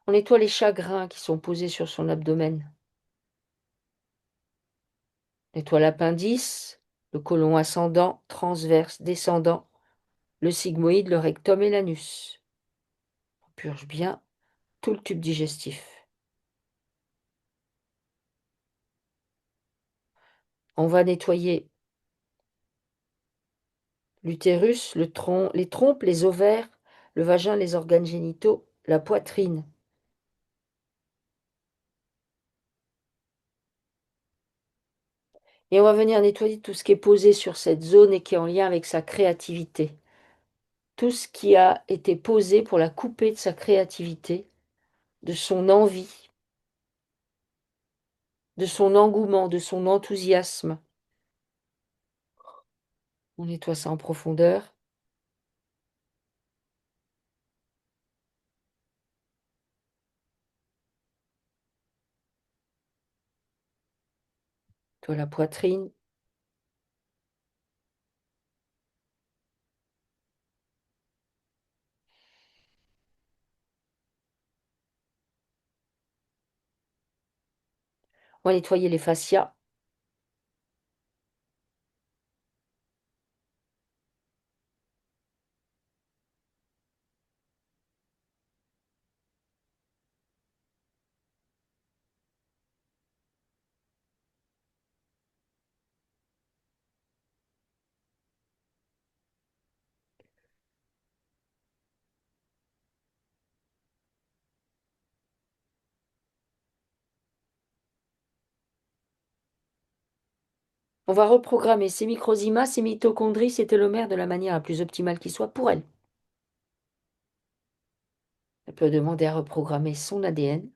On nettoie les chagrins qui sont posés sur son abdomen. On nettoie l'appendice, le côlon ascendant, transverse, descendant, le sigmoïde, le rectum et l'anus. On purge bien tout le tube digestif. On va nettoyer l'utérus, les trompes, les ovaires, le vagin, les organes génitaux, la poitrine. Et on va venir nettoyer tout ce qui est posé sur cette zone et qui est en lien avec sa créativité. Tout ce qui a été posé pour la couper de sa créativité, de son envie, de son engouement, de son enthousiasme. On nettoie ça en profondeur. Toi, la poitrine. On va nettoyer les fascias. On va reprogrammer ses microzymas, ses mitochondries, ses télomères de la manière la plus optimale qui soit pour elle. Elle peut demander à reprogrammer son ADN.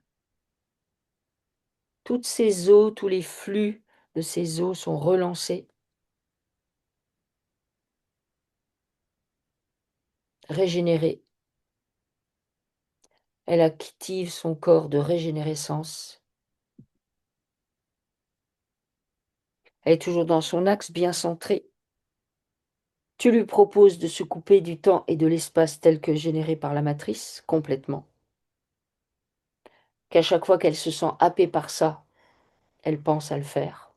Toutes ces eaux, tous les flux de ces eaux sont relancés, régénérés. Elle active son corps de régénérescence. Elle est toujours dans son axe bien centré. Tu lui proposes de se couper du temps et de l'espace tel que généré par la matrice, complètement. Qu'à chaque fois qu'elle se sent happée par ça, elle pense à le faire.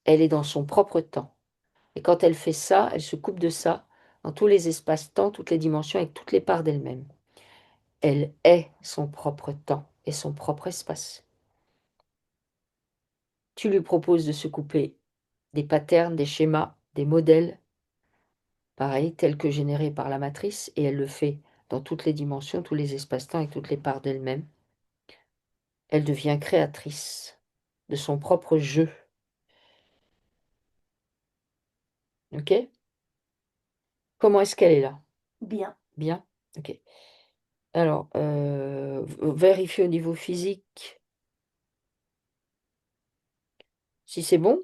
Elle est dans son propre temps. Et quand elle fait ça, elle se coupe de ça dans tous les espaces-temps, toutes les dimensions, avec toutes les parts d'elle-même. Elle est son propre temps et son propre espace. Tu lui proposes de se couper des patterns, des schémas, des modèles, pareil, tels que générés par la matrice, et elle le fait dans toutes les dimensions, tous les espaces-temps et toutes les parts d'elle-même. Elle devient créatrice de son propre jeu. Ok? Comment est-ce qu'elle est là? Bien. Bien? Ok. Alors, vérifie au niveau physique si c'est bon,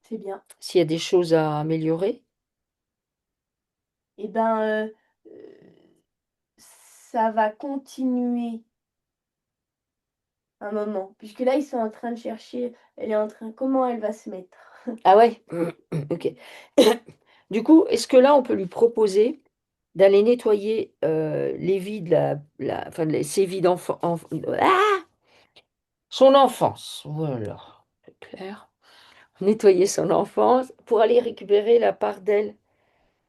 C'est bien. s'il y a des choses à améliorer. Eh ben, ça va continuer un moment, puisque là, ils sont en train de chercher, elle est en train, comment elle va se mettre. Ah ouais? Ok. Du coup, est-ce que là, on peut lui proposer d'aller nettoyer les vies de enfin, ses vies d'enfant, son enfance. Voilà, c'est clair. Nettoyer son enfance pour aller récupérer la part d'elle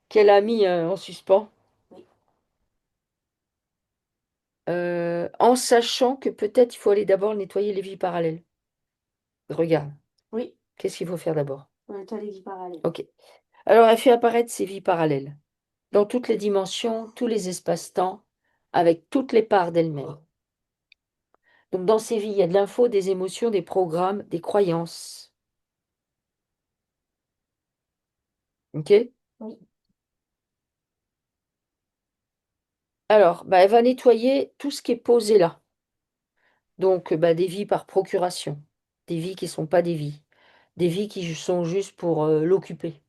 qu'elle a mis en suspens. Oui. En sachant que peut-être il faut aller d'abord nettoyer les vies parallèles. Regarde, Oui, qu'est-ce qu'il faut faire d'abord? on nettoie les vies parallèles. Ok. Alors, elle fait apparaître ces vies parallèles dans toutes les dimensions, tous les espaces-temps, avec toutes les parts d'elle-même. Donc, dans ces vies, il y a de l'info, des émotions, des programmes, des croyances. Ok? Oui. Alors, bah, elle va nettoyer tout ce qui est posé là. Donc, bah, des vies par procuration, des vies qui ne sont pas des vies, des vies qui sont juste pour l'occuper.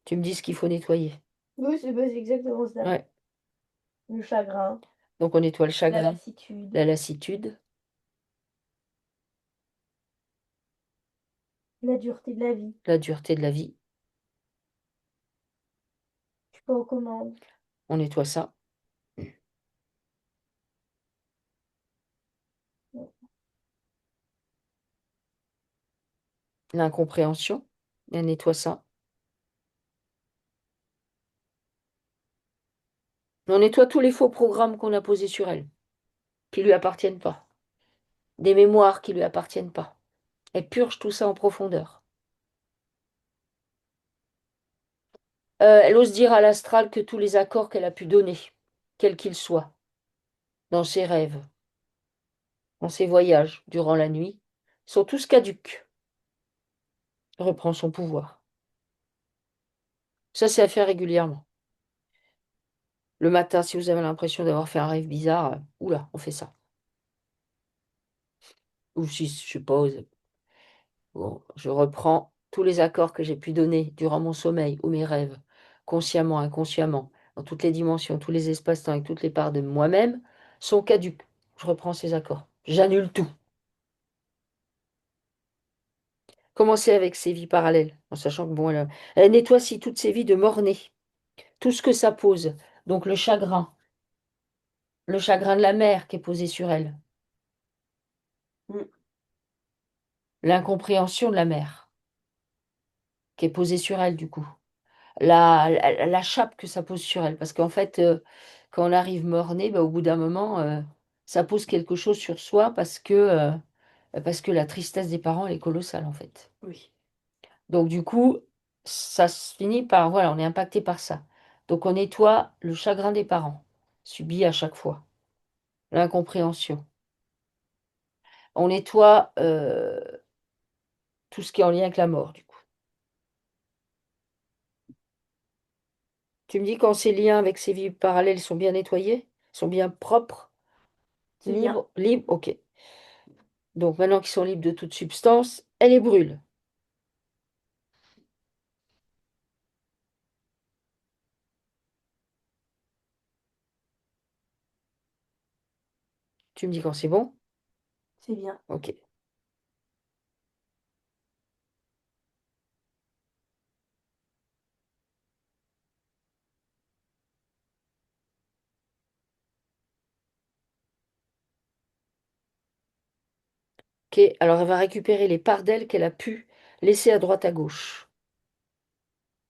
Tu me dis ce qu'il faut nettoyer. Oui, c'est exactement ça. Ouais. Le chagrin, Donc, on nettoie le la chagrin, lassitude, la lassitude, la dureté de la vie. la dureté de la vie. Je suis pas aux commandes. On nettoie ça. L'incompréhension, elle nettoie ça. On nettoie tous les faux programmes qu'on a posés sur elle, qui lui appartiennent pas. Des mémoires qui lui appartiennent pas. Elle purge tout ça en profondeur. Elle ose dire à l'astral que tous les accords qu'elle a pu donner, quels qu'ils soient, dans ses rêves, dans ses voyages, durant la nuit, sont tous caducs. Elle reprend son pouvoir. Ça, c'est à faire régulièrement. Le matin, si vous avez l'impression d'avoir fait un rêve bizarre, oula, on fait ça. Ou si, je suppose, bon, je reprends tous les accords que j'ai pu donner durant mon sommeil ou mes rêves, consciemment, inconsciemment, dans toutes les dimensions, tous les espaces-temps et toutes les parts de moi-même, sont caducs. Je reprends ces accords. J'annule tout. Commencez avec ces vies parallèles, en sachant que bon, elle nettoie si toutes ces vies de mort-né, tout ce que ça pose. Donc le chagrin de la mère qui est posé sur elle, Mm. l'incompréhension de la mère qui est posée sur elle du coup. La chape que ça pose sur elle. Parce qu'en fait, quand on arrive mort-né, bah, au bout d'un moment, ça pose quelque chose sur soi parce que la tristesse des parents, elle est colossale, en fait. Oui. Donc, du coup, ça se finit par, voilà, on est impacté par ça. Donc, on nettoie le chagrin des parents, subi à chaque fois, l'incompréhension. On nettoie tout ce qui est en lien avec la mort, du coup. Tu me dis quand ces liens avec ces vies parallèles sont bien nettoyés, sont bien propres, C'est bien. libres, ok. Donc maintenant qu'ils sont libres de toute substance, elle les brûle. Tu me dis quand c'est bon? C'est bien. Ok. Ok, alors elle va récupérer les parts d'elle qu'elle a pu laisser à droite à gauche.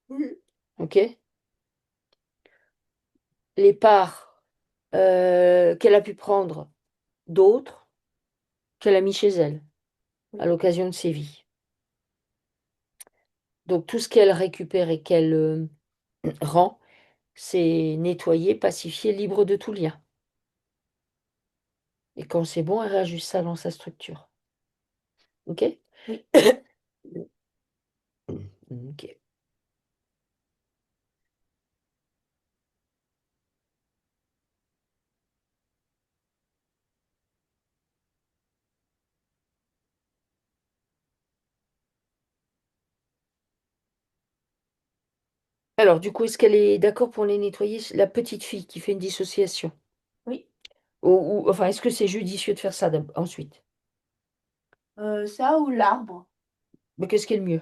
Oui. Ok? Les parts qu'elle a pu prendre d'autres, qu'elle a mis chez elle. à l'occasion de ses vies. Donc tout ce qu'elle récupère et qu'elle rend, c'est nettoyé, pacifié, libre de tout lien. Et quand c'est bon, elle réajuste ça dans sa structure. OK? Oui. OK. Alors, du coup, est-ce qu'elle est d'accord pour les nettoyer, la petite fille qui fait une dissociation? Oui. Enfin, est-ce que c'est judicieux de faire ça ensuite? Ça ou l'arbre. Mais qu'est-ce qui est le mieux?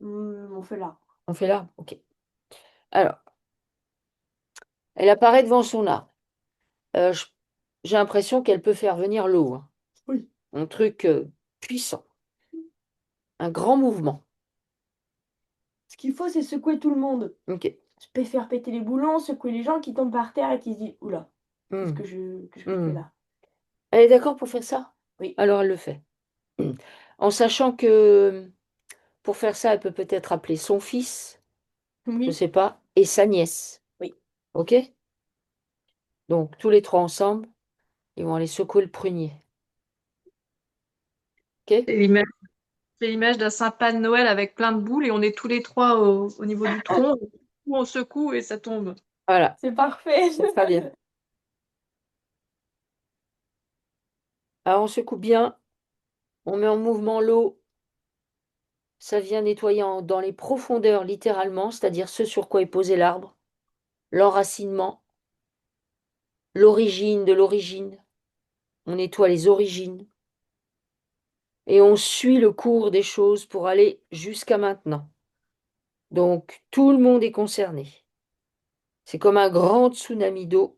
On fait l'arbre. On fait l'arbre? OK. Alors, elle apparaît devant son arbre. Euh, je- j'ai l'impression qu'elle peut faire venir l'eau, hein. Oui. Un truc puissant. Un grand mouvement. Ce qu'il faut, c'est secouer tout le monde. OK. Faire péter les boulons, secouer les gens qui tombent par terre et qui se disent: «Oula, qu'est-ce Hmm. que je fais Hmm. là?» Elle est d'accord pour faire ça? Oui. Alors, elle le fait. En sachant que pour faire ça, elle peut peut-être appeler son fils, je ne Oui. sais pas, et sa nièce. Oui. OK? Donc, tous les trois ensemble, ils vont aller secouer le prunier. OK? C'est l'image, c'est l'image d'un sapin de Noël avec plein de boules et on est tous les trois au niveau du tronc. On secoue et ça tombe. Voilà, C'est parfait. c'est très bien. Alors, on secoue bien, on met en mouvement l'eau, ça vient nettoyer dans les profondeurs, littéralement, c'est-à-dire ce sur quoi est posé l'arbre, l'enracinement, l'origine de l'origine. On nettoie les origines et on suit le cours des choses pour aller jusqu'à maintenant. Donc, tout le monde est concerné. C'est comme un grand tsunami d'eau.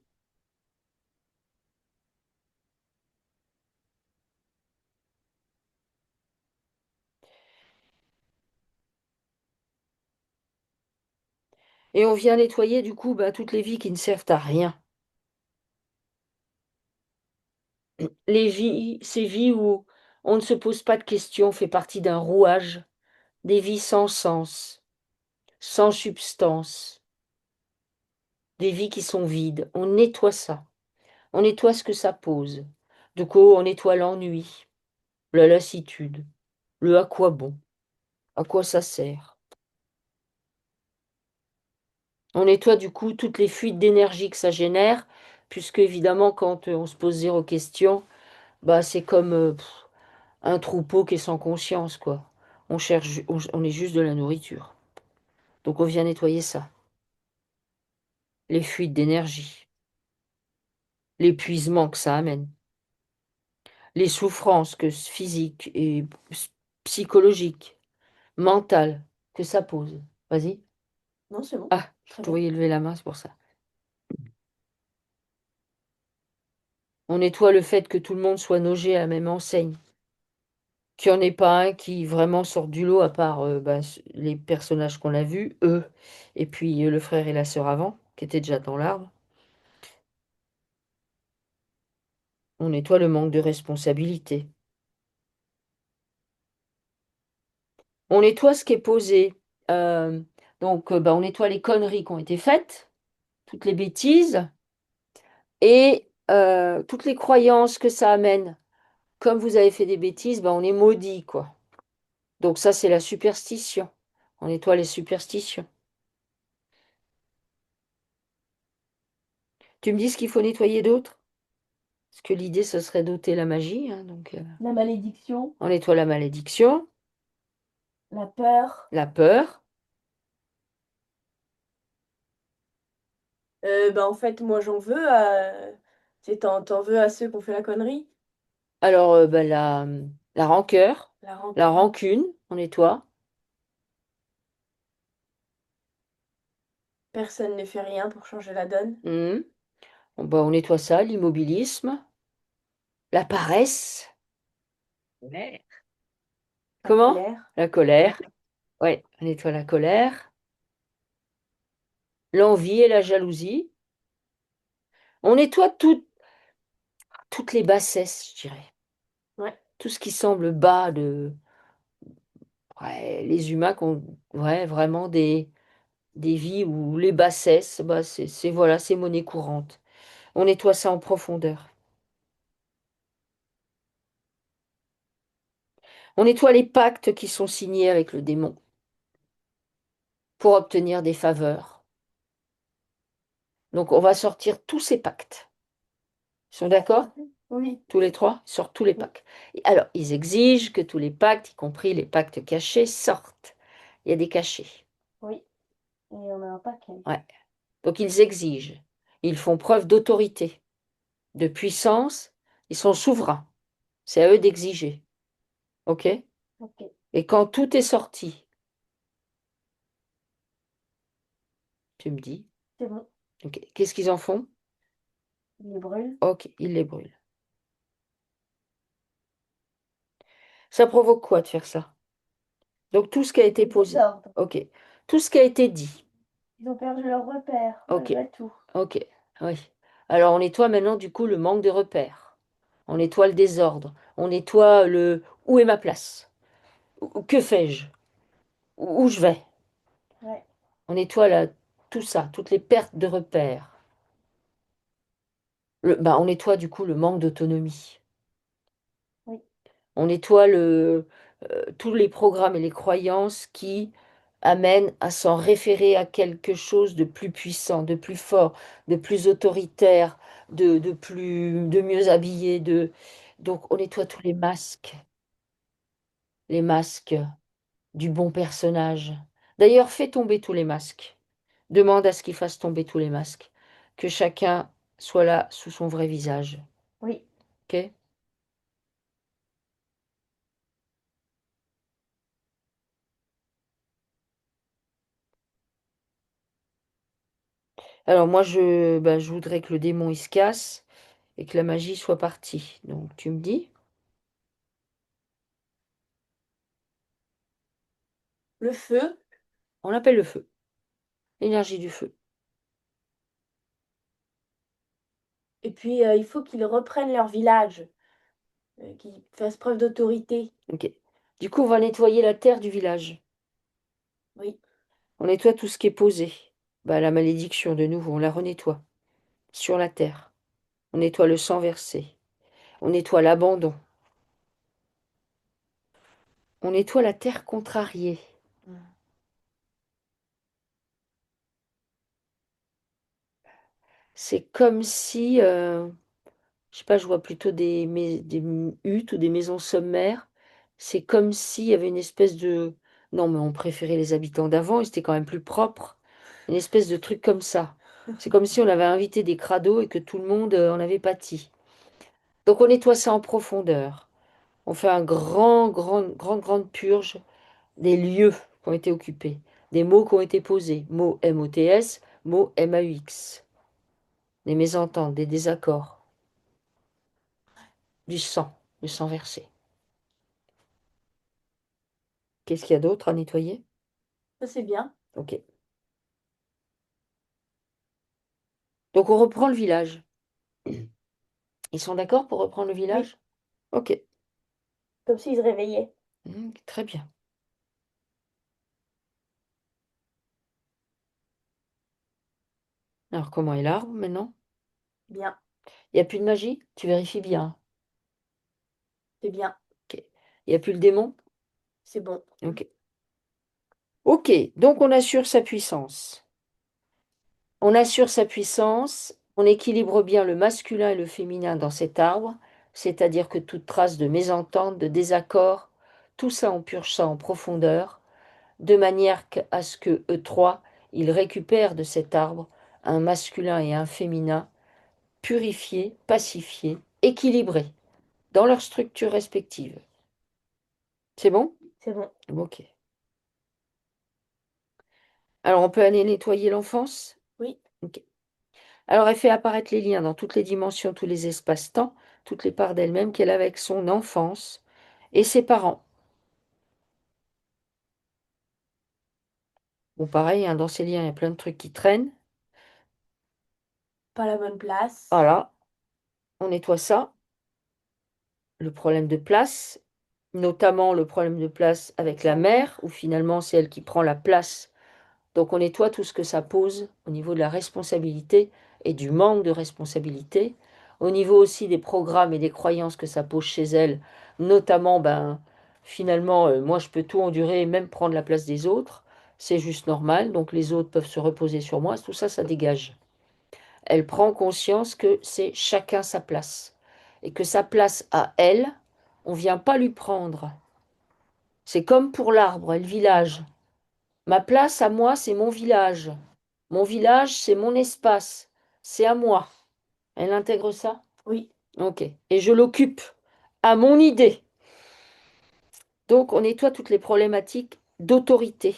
Et on vient nettoyer, du coup, toutes les vies qui ne servent à rien. Les vies, ces vies où on ne se pose pas de questions, fait partie d'un rouage, des vies sans sens, sans substance, des vies qui sont vides. On nettoie ça. On nettoie ce que ça pose. Du coup, on nettoie l'ennui, la lassitude, le à quoi bon, à quoi ça sert. On nettoie du coup toutes les fuites d'énergie que ça génère, puisque évidemment, quand on se pose zéro question, c'est comme un troupeau qui est sans conscience, quoi. On cherche, on est juste de la nourriture. Donc on vient nettoyer ça. Les fuites d'énergie, l'épuisement que ça amène, les souffrances physiques et psychologiques, mentales que ça pose. Vas-y. Non, c'est bon. Ah, je Très te bien. voyais lever la main, c'est pour ça. On nettoie le fait que tout le monde soit logé à la même enseigne. Qu'il n'y en ait pas un qui vraiment sort du lot, à part les personnages qu'on a vus, eux, et puis le frère et la sœur avant, qui étaient déjà dans l'arbre. On nettoie le manque de responsabilité. On nettoie ce qui est posé. Euh, on nettoie les conneries qui ont été faites, toutes les bêtises, et toutes les croyances que ça amène. Comme vous avez fait des bêtises, on est maudit, quoi. Donc ça, c'est la superstition. On nettoie les superstitions. Tu me dis ce qu'il faut nettoyer d'autre? Parce que l'idée, ce serait d'ôter la magie, hein, donc La malédiction, on nettoie la malédiction, la peur. la peur. En fait, moi, j'en veux t'en veux à ceux qui ont fait la connerie? Alors, la rancœur, La la rancune. rancune, on nettoie. Personne ne fait rien pour changer la donne. Mhm. On nettoie ça, l'immobilisme, la paresse. Ouais. La Comment? colère. La colère. Ouais, on nettoie la colère, l'envie et la jalousie. On nettoie toutes les bassesses, je dirais. Ouais. tout ce qui semble bas de ouais, les humains qui ont ouais, vraiment des vies où les bassesses, bah, voilà, c'est monnaie courante. On nettoie ça en profondeur. On nettoie les pactes qui sont signés avec le démon pour obtenir des faveurs. Donc on va sortir tous ces pactes. Ils sont d'accord? Oui, Tous les trois sortent tous les oui, pactes. Et alors, ils exigent que tous les pactes, y compris les pactes cachés, sortent. Il y a des cachés. oui. Et on a un paquet. Ouais. Donc ils exigent. Ils font preuve d'autorité, de puissance. Ils sont souverains. C'est à eux d'exiger. OK? Ok, Et quand tout est sorti, tu me dis, c'est bon. OK, qu'est-ce qu'ils en font? Il les brûle. OK, ils les brûlent. Ça provoque quoi de faire ça? Donc tout ce qui a été Le posé. désordre. OK. Tout ce qui a été dit. Ils ont perdu leur repère, OK. malgré tout. OK. Oui. Alors on nettoie maintenant du coup le manque de repères. On nettoie le désordre. On nettoie le où est ma place? Que fais-je? Où je vais? Ouais, On nettoie tout ça, toutes les pertes de repères. On nettoie du coup le manque d'autonomie. oui, On nettoie tous les programmes et les croyances qui amènent à s'en référer à quelque chose de plus puissant, de plus fort, de plus autoritaire, de mieux habillé. Donc on nettoie tous les masques du bon personnage. D'ailleurs, fais tomber tous les masques. Demande à ce qu'il fasse tomber tous les masques. Que chacun soit là sous son vrai visage. oui. OK? Alors moi, je voudrais que le démon il se casse et que la magie soit partie. Donc tu me dis, Le feu. on appelle le feu, l'énergie du feu. Et puis, il faut qu'ils reprennent leur village, qu'ils fassent preuve d'autorité. OK. Du coup, on va nettoyer la terre du village. Oui, On nettoie tout ce qui est posé. Bah, la malédiction, de nouveau, on la renettoie sur la terre. On nettoie le sang versé. On nettoie l'abandon. On nettoie la terre contrariée. C'est comme si, je sais pas, je vois plutôt des huttes ou des maisons sommaires. C'est comme s'il y avait une espèce de... Non, mais on préférait les habitants d'avant, ils étaient quand même plus propres. Une espèce de truc comme ça. C'est comme si on avait invité des crados et que tout le monde en avait pâti. Donc on nettoie ça en profondeur. On fait un grande purge des lieux qui ont été occupés, des mots qui ont été posés. Mots MOTS, mots MAUX. Des mésententes, des désaccords, du sang versé. Qu'est-ce qu'il y a d'autre à nettoyer? ça c'est bien. Ok. Donc on reprend le village. Ils sont d'accord pour reprendre le Oui, village? Ok. comme s'ils se réveillaient. Très bien. Alors comment est l'arbre maintenant? Bien, Il n'y a plus de magie? Tu vérifies bien. c'est bien, Ok. Il n'y a plus le démon? c'est bon. Ok. Ok, donc on assure sa puissance. On assure sa puissance, on équilibre bien le masculin et le féminin dans cet arbre, c'est-à-dire que toute trace de mésentente, de désaccord, tout ça on purge ça en profondeur, de manière à ce que eux trois, ils récupèrent de cet arbre un masculin et un féminin purifiés, pacifiés, équilibrés dans leurs structures respectives. C'est bon? C'est bon. Ok. Alors on peut aller nettoyer l'enfance? Oui, Ok. Alors elle fait apparaître les liens dans toutes les dimensions, tous les espaces-temps, toutes les parts d'elle-même qu'elle a avec son enfance et ses parents. Bon, pareil, hein, dans ces liens, il y a plein de trucs qui traînent. pas la bonne place. Voilà, on nettoie ça. le problème de place, notamment le problème de place avec la mère, où finalement c'est elle qui prend la place. Donc on nettoie tout ce que ça pose au niveau de la responsabilité et du manque de responsabilité, au niveau aussi des programmes et des croyances que ça pose chez elle, notamment, ben, finalement, moi je peux tout endurer, même prendre la place des autres, c'est juste normal, donc les autres peuvent se reposer sur moi, tout ça, ça dégage. Elle prend conscience que c'est chacun sa place, et que sa place à elle, on ne vient pas lui prendre. C'est comme pour l'arbre et le village. Ma place à moi, c'est mon village. Mon village, c'est mon espace. C'est à moi. Elle intègre ça? Oui, Ok. Et je l'occupe à mon idée. Donc, on nettoie toutes les problématiques d'autorité.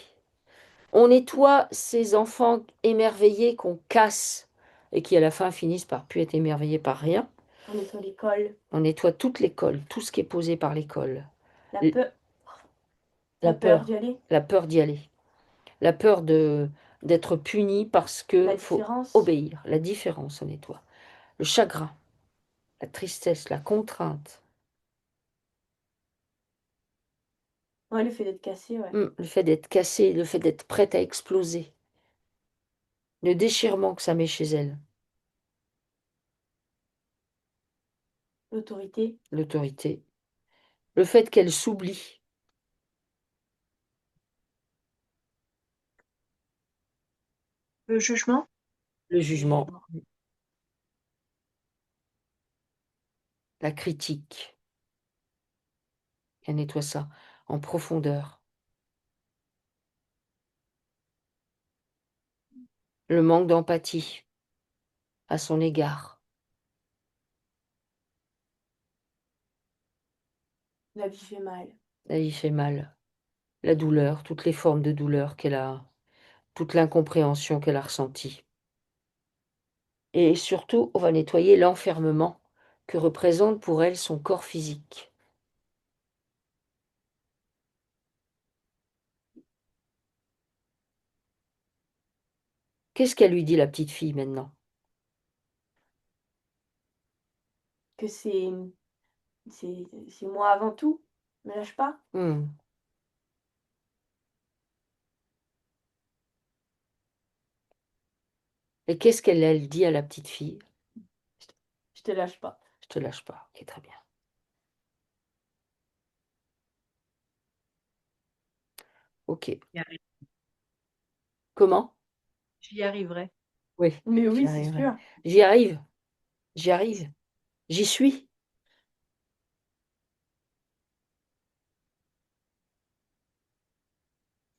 On nettoie ces enfants émerveillés qu'on casse et qui, à la fin, finissent par plus être émerveillés par rien. on nettoie l'école, On nettoie toute l'école, tout ce qui est posé par l'école. la L- peur, La la peur peur, d'y aller, la peur d'y aller. La peur d'être puni parce que la faut différence, obéir. La différence, on nettoie. Le chagrin, la tristesse, la contrainte, ouais, le fait d'être cassé, ouais. le fait d'être cassé, le fait d'être prête à exploser, le déchirement que ça met chez elle, L'autorité, l'autorité, le fait qu'elle s'oublie, Le jugement? le le jugement, jugement, la critique. Elle nettoie ça en profondeur. Le manque d'empathie à son égard. la vie fait mal. La vie fait mal. La douleur, toutes les formes de douleur qu'elle a, toute l'incompréhension qu'elle a ressentie. Et surtout, on va nettoyer l'enfermement que représente pour elle son corps physique. Qu'est-ce qu'elle lui dit, la petite fille, maintenant? Que c'est moi avant tout, me lâche pas. Hmm. Et qu'est-ce qu'elle elle dit à la petite fille? Je te lâche pas. Je te lâche pas. Ok, très bien. Ok. J'y arri- Comment? J'y arriverai. Oui, Mais j'y oui, c'est arriverai. sûr. J'y arrive. J'y arrive. J'y suis.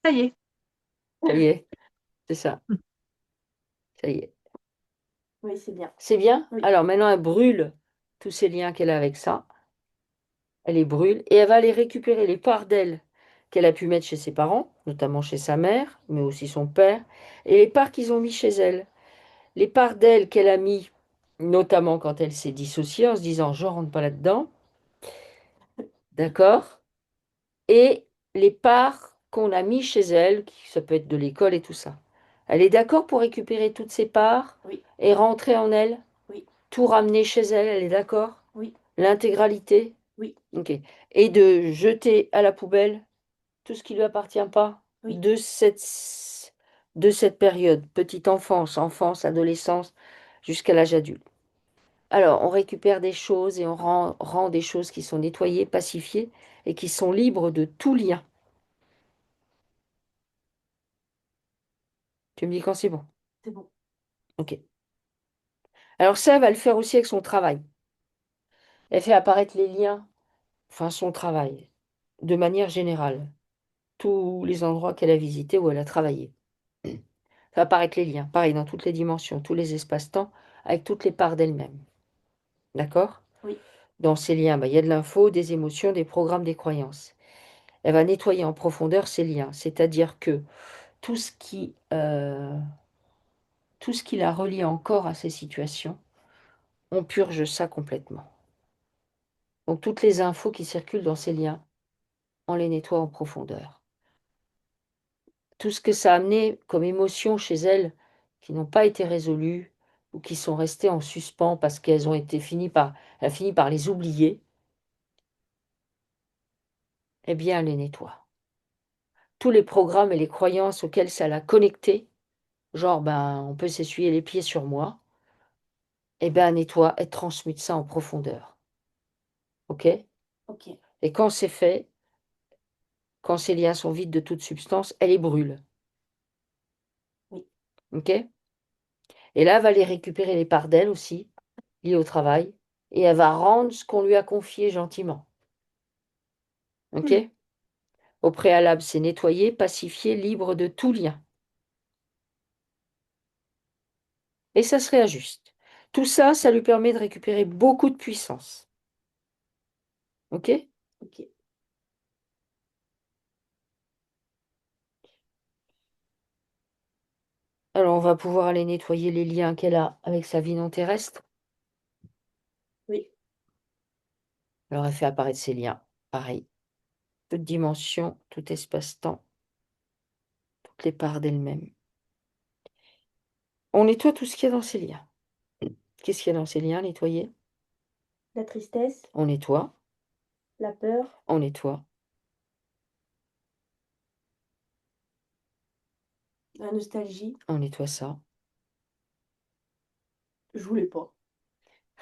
Ça y est. Ça y est, c'est ça. Ça y est. Oui, c'est bien. C'est bien? Oui. Alors maintenant, elle brûle tous ces liens qu'elle a avec ça. Elle les brûle et elle va aller récupérer les parts d'elle qu'elle a pu mettre chez ses parents, notamment chez sa mère, mais aussi son père, et les parts qu'ils ont mis chez elle. Les parts d'elle qu'elle a mis, notamment quand elle s'est dissociée en se disant je rentre pas là-dedans, d'accord? Et les parts qu'on a mis chez elle, ça peut être de l'école et tout ça. Elle est d'accord pour récupérer toutes ces parts Oui, et rentrer en elle, oui, tout ramener chez elle, elle est d'accord? oui, L'intégralité? oui, Ok. Et de jeter à la poubelle tout ce qui ne lui appartient pas oui. de cette période, petite enfance, enfance, adolescence, jusqu'à l'âge adulte. Alors, on récupère des choses et on rend des choses qui sont nettoyées, pacifiées et qui sont libres de tout lien. Tu me dis quand c'est bon. C'est bon. Ok. Alors ça, elle va le faire aussi avec son travail. Elle fait apparaître les liens, enfin son travail, de manière générale. Tous les endroits qu'elle a visités où elle a travaillé. Ça va apparaître les liens, pareil, dans toutes les dimensions, tous les espaces-temps, avec toutes les parts d'elle-même. D'accord? Oui, Dans ces liens, bah, il y a de l'info, des émotions, des programmes, des croyances. Elle va nettoyer en profondeur ces liens, c'est-à-dire que tout tout ce qui la relie encore à ces situations, on purge ça complètement. Donc toutes les infos qui circulent dans ces liens, on les nettoie en profondeur. Tout ce que ça a amené comme émotion chez elles, qui n'ont pas été résolues ou qui sont restées en suspens parce qu'elles ont été elle a fini par les oublier, eh bien, elle les nettoie. Tous les programmes et les croyances auxquels ça l'a connecté, genre, ben, on peut s'essuyer les pieds sur moi, eh bien, elle nettoie, elle transmute ça en profondeur. OK? Ok. Et quand c'est fait, quand ces liens sont vides de toute substance, elle les brûle. Oui. OK? Et là, elle va aller récupérer les parts d'elle aussi, liées au travail, et elle va rendre ce qu'on lui a confié gentiment. OK? Hmm. Au préalable, c'est nettoyer, pacifier, libre de tout lien. Et ça se réajuste. Tout ça, ça lui permet de récupérer beaucoup de puissance. OK? Ok. Alors, on va pouvoir aller nettoyer les liens qu'elle a avec sa vie non terrestre. Oui. Alors, elle fait apparaître ses liens. Pareil. Toute dimension, tout espace-temps, toutes les parts d'elle-même. On nettoie tout ce qu'il y a dans ces liens. Qu'est-ce qu'il y a dans ces liens, nettoyer? La tristesse, On nettoie, la peur, on nettoie, la nostalgie. on nettoie ça, Je voulais pas.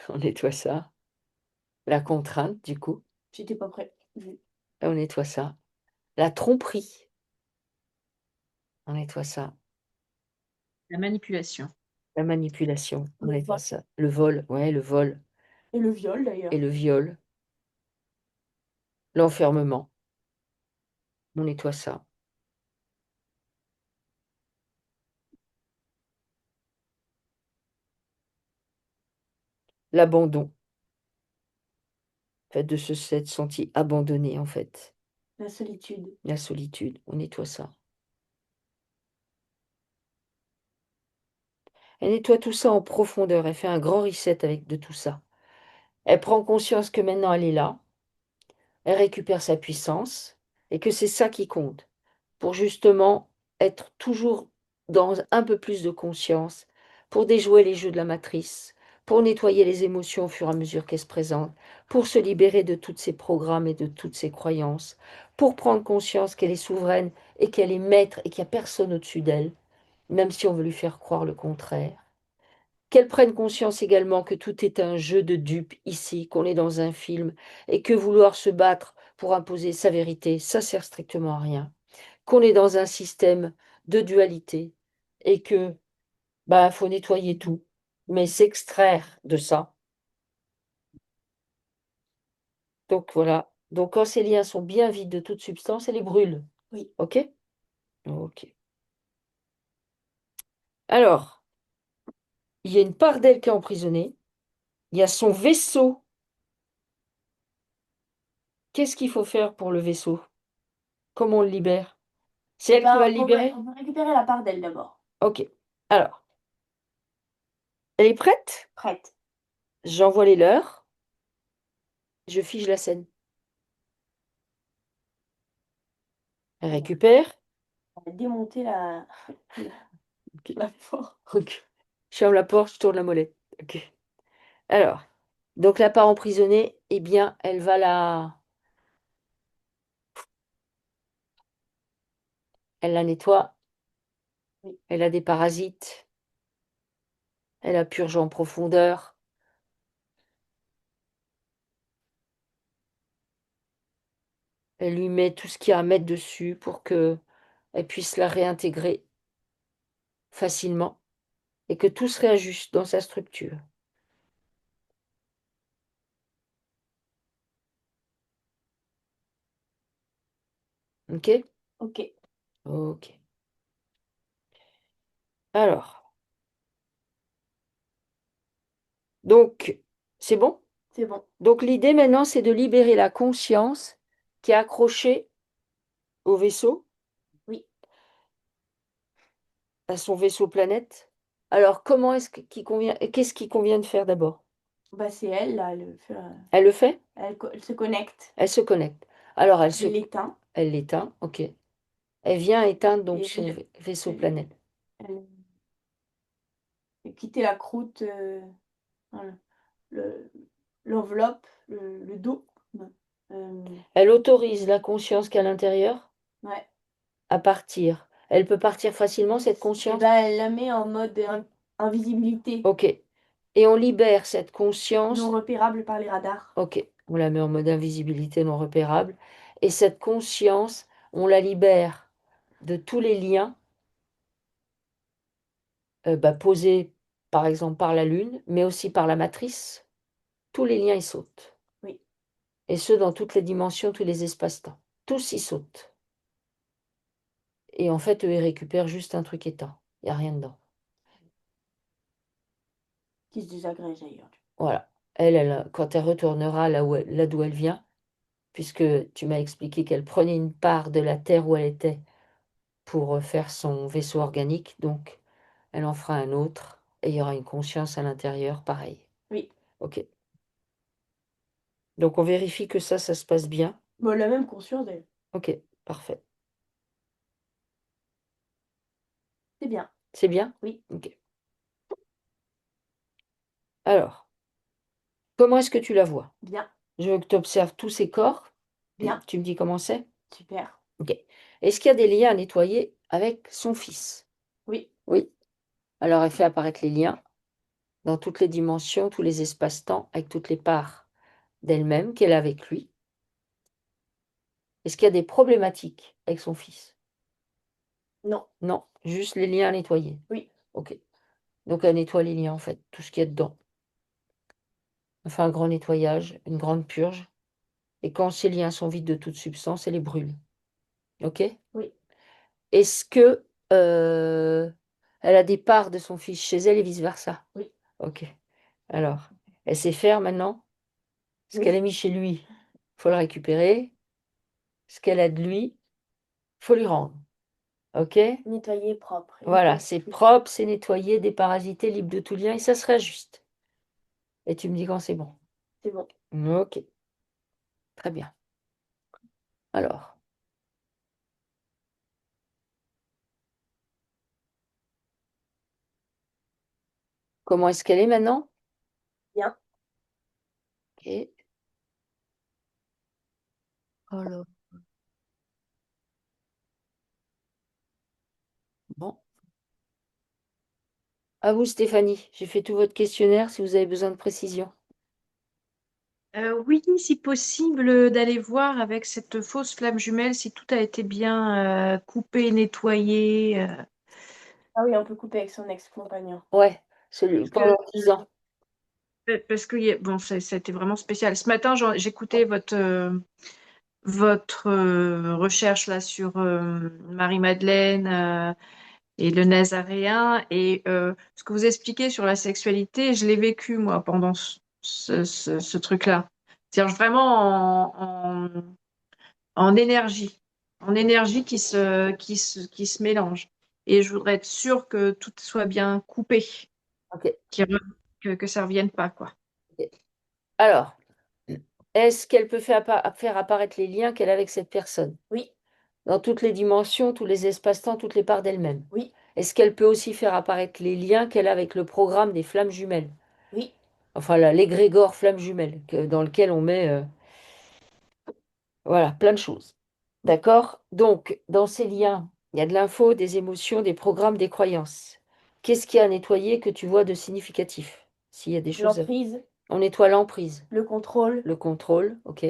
on nettoie ça. La contrainte, du coup, J'étais pas prête. on nettoie ça. La tromperie, on nettoie ça. La manipulation. La manipulation, on Le nettoie vol. ça. Le vol, ouais, le vol. Et le viol Et d'ailleurs. le viol. L'enfermement, on nettoie ça. L'abandon, le fait de se s'être senti abandonné, en fait. La solitude. La solitude, on nettoie ça. Elle nettoie tout ça en profondeur. Elle fait un grand reset avec de tout ça. Elle prend conscience que maintenant elle est là. Elle récupère sa puissance et que c'est ça qui compte pour justement être toujours dans un peu plus de conscience, pour déjouer les jeux de la matrice, pour nettoyer les émotions au fur et à mesure qu'elles se présentent, pour se libérer de tous ces programmes et de toutes ces croyances, pour prendre conscience qu'elle est souveraine et qu'elle est maître et qu'il n'y a personne au-dessus d'elle, même si on veut lui faire croire le contraire. Qu'elle prenne conscience également que tout est un jeu de dupes ici, qu'on est dans un film, et que vouloir se battre pour imposer sa vérité, ça sert strictement à rien. Qu'on est dans un système de dualité et que faut nettoyer tout, mais s'extraire de ça. Donc voilà. Donc quand ces liens sont bien vides de toute substance, elle les brûle. Oui. OK? OK. Alors, il y a une part d'elle qui est emprisonnée. Il y a son vaisseau. Qu'est-ce qu'il faut faire pour le vaisseau? Comment on le libère? C'est Eh elle qui va ben, le libérer? on va récupérer la part d'elle d'abord. OK. Alors, elle est prête? Prête. J'envoie les leurs. Je fige la scène. Elle Voilà. récupère. On va démonter OK. la porte. OK. Je ferme la porte, je tourne la molette. OK. Alors, donc la part emprisonnée, eh bien, elle la nettoie. Oui. Elle a des parasites. Elle la purge en profondeur. Elle lui met tout ce qu'il y a à mettre dessus pour que elle puisse la réintégrer facilement et que tout se réajuste dans sa structure. OK? Ok. OK. Alors, donc, c'est bon? C'est bon. Donc l'idée maintenant, c'est de libérer la conscience qui est accrochée au vaisseau, Oui. à son vaisseau planète. Alors, comment est-ce qu'il convient, qu'est-ce qu'il convient de faire d'abord? Bah, c'est elle, là. Elle le fait? Elle se connecte. Elle se connecte. Alors, Elle l'éteint. elle l'éteint, ok. Elle vient éteindre donc Et son elle, vaisseau elle, planète. elle- elle quittait la croûte, voilà, le- l'enveloppe, le dos. Elle autorise la conscience qu'à l'intérieur Ouais. à partir. Elle peut partir facilement, cette Et conscience? ben, elle la met en mode invisibilité, Ok. Et on libère cette non conscience. repérable par les radars. Ok. On la met en mode invisibilité non repérable. Et cette conscience, on la libère de tous les liens posés, par exemple, par la Lune, mais aussi par la matrice. Tous les liens y sautent. Oui. Et ce, dans toutes les dimensions, tous les espaces-temps. Tous y sautent. Et en fait, eux, ils récupèrent juste un truc éteint. Il n'y a rien dedans. Qui se désagrège d'ailleurs. Voilà. Quand elle retournera là d'où elle vient, puisque tu m'as expliqué qu'elle prenait une part de la terre où elle était pour faire son vaisseau organique, donc elle en fera un autre, et il y aura une conscience à l'intérieur, pareil. Oui. Ok. Donc on vérifie que ça se passe bien. Bon, la même conscience d'ailleurs. Ok, parfait. C'est bien. C'est bien? Oui. Ok. Alors, comment est-ce que tu la vois? Bien. Je veux que tu observes tous ces corps. Bien. Tu me dis comment c'est? Super. Ok. Est-ce qu'il y a des liens à nettoyer avec son fils? Oui. Oui. Alors, elle fait apparaître les liens dans toutes les dimensions, tous les espaces-temps, avec toutes les parts d'elle-même qu'elle a avec lui. Est-ce qu'il y a des problématiques avec son fils? Non. Non, juste les liens à nettoyer. Oui. Ok. Donc, elle nettoie les liens, en fait, tout ce qu'il y a dedans. Elle fait un grand nettoyage, une grande purge. Et quand ces liens sont vides de toute substance, elle les brûle. Ok? Oui. Est-ce que elle a des parts de son fils chez elle et vice-versa? Oui. Ok. Alors, elle sait faire maintenant. Ce Oui. qu'elle a mis chez lui, il faut le récupérer. Ce qu'elle a de lui, il faut lui rendre. Ok? Nettoyer propre. Voilà, c'est propre, c'est nettoyé, déparasité, libre de tout lien, et ça sera juste. Et tu me dis quand c'est bon. C'est bon. Ok, très bien. Alors, comment est-ce qu'elle est maintenant? Bien. Ok. Alors, bon. À vous, Stéphanie. J'ai fait tout votre questionnaire si vous avez besoin de précision. Oui, si possible, d'aller voir avec cette fausse flamme jumelle si tout a été bien coupé, nettoyé. Ah oui, on peut couper avec son ex-compagnon. Ouais, Parce pendant que, 10 ans. parce que bon, c'était vraiment spécial. Ce matin, j'écoutais votre recherche là sur Marie-Madeleine et le Nazaréen et ce que vous expliquez sur la sexualité, je l'ai vécu moi pendant ce truc-là. C'est-à-dire vraiment en énergie qui se mélange. Et je voudrais être sûre que tout soit bien coupé, Ok. que ça revienne pas, quoi. Ok. Alors, est-ce qu'elle peut faire apparaître les liens qu'elle a avec cette personne? Oui. Dans toutes les dimensions, tous les espaces-temps, toutes les parts d'elle-même. Oui. Est-ce qu'elle peut aussi faire apparaître les liens qu'elle a avec le programme des flammes jumelles? Oui. Enfin, l'égrégore flammes jumelles, dans lequel on met voilà, plein de choses. D'accord? Donc, dans ces liens, il y a de l'info, des émotions, des programmes, des croyances. Qu'est-ce qu'il y a à nettoyer que tu vois de significatif? S'il y a des choses L'emprise, On nettoie l'emprise, le contrôle, le contrôle, ok.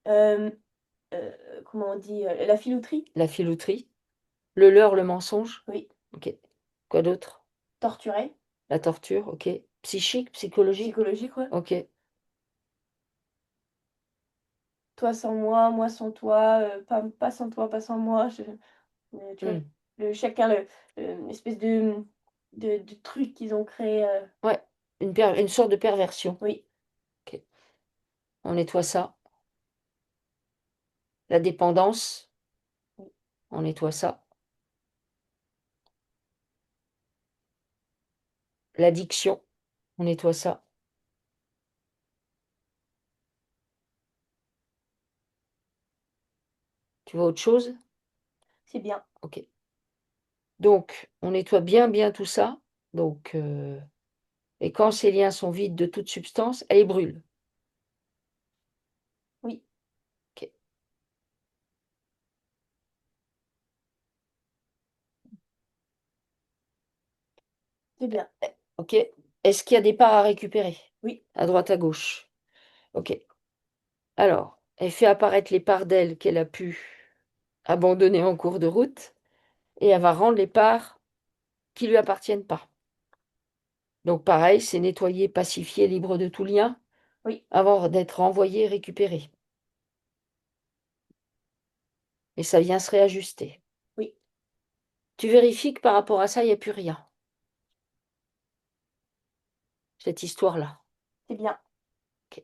euh, comment on dit, la filouterie. La filouterie, le leurre, le mensonge, Oui. ok. Quoi d'autre? Torturer. La torture, ok. Psychique, psychologique, Psychologique, ouais. ok. Toi sans moi, moi sans toi, pas sans toi, pas sans moi. Tu vois, Hmm. chacun l'espèce de truc qu'ils ont créé. Ouais, une sorte de perversion. Oui. Ok. On nettoie ça. La dépendance, Oui. on nettoie ça. L'addiction, on nettoie ça. Tu vois autre chose? C'est bien. Ok. Donc, on nettoie bien, bien tout ça. Donc, et quand ces liens sont vides de toute substance, elle les brûle. C'est bien. Ok. Est-ce qu'il y a des parts à récupérer? Oui. À droite, à gauche. Ok. Alors, elle fait apparaître les parts d'elle qu'elle a pu abandonner en cours de route et elle va rendre les parts qui lui appartiennent pas. Donc pareil, c'est nettoyer, pacifier, libre de tout lien Oui. avant d'être renvoyé et récupéré. Et ça vient se réajuster. Oui. Tu vérifies que par rapport à ça, il n'y a plus rien. Cette histoire-là. C'est bien. Ok.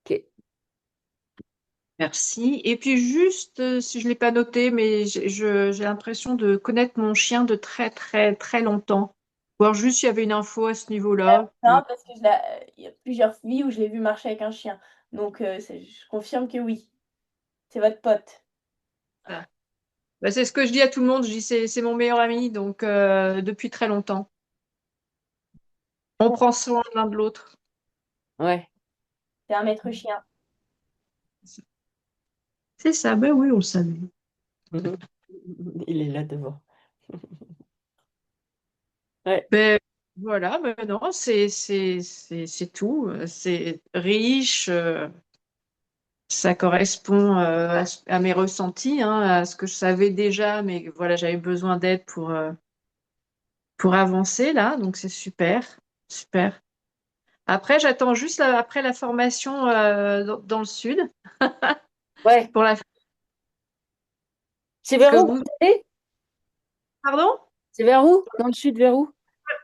Ok. Merci. Et puis juste, si je ne l'ai pas noté, mais j'ai l'impression de connaître mon chien de très très très longtemps. Voir juste s'il y avait une info à ce niveau-là. Non, parce que il y a plusieurs vies où je l'ai vu marcher avec un chien. Donc, je confirme que oui, c'est votre pote. Voilà. Bah, c'est ce que je dis à tout le monde. Je dis c'est mon meilleur ami, donc depuis très longtemps. On prend soin l'un de l'autre. Ouais. C'est un maître chien. C'est ça, ben oui, on le savait. Il est là devant. Ouais. Ben voilà, ben non, c'est tout. C'est riche. Ça correspond à mes ressentis, hein, à ce que je savais déjà, mais voilà, j'avais besoin d'aide pour avancer là, donc c'est super, super. Après, j'attends juste après la formation dans le sud Ouais. pour la. C'est Parce vers que où vous, vous allez? pardon, C'est vers où? Dans le sud, vers où?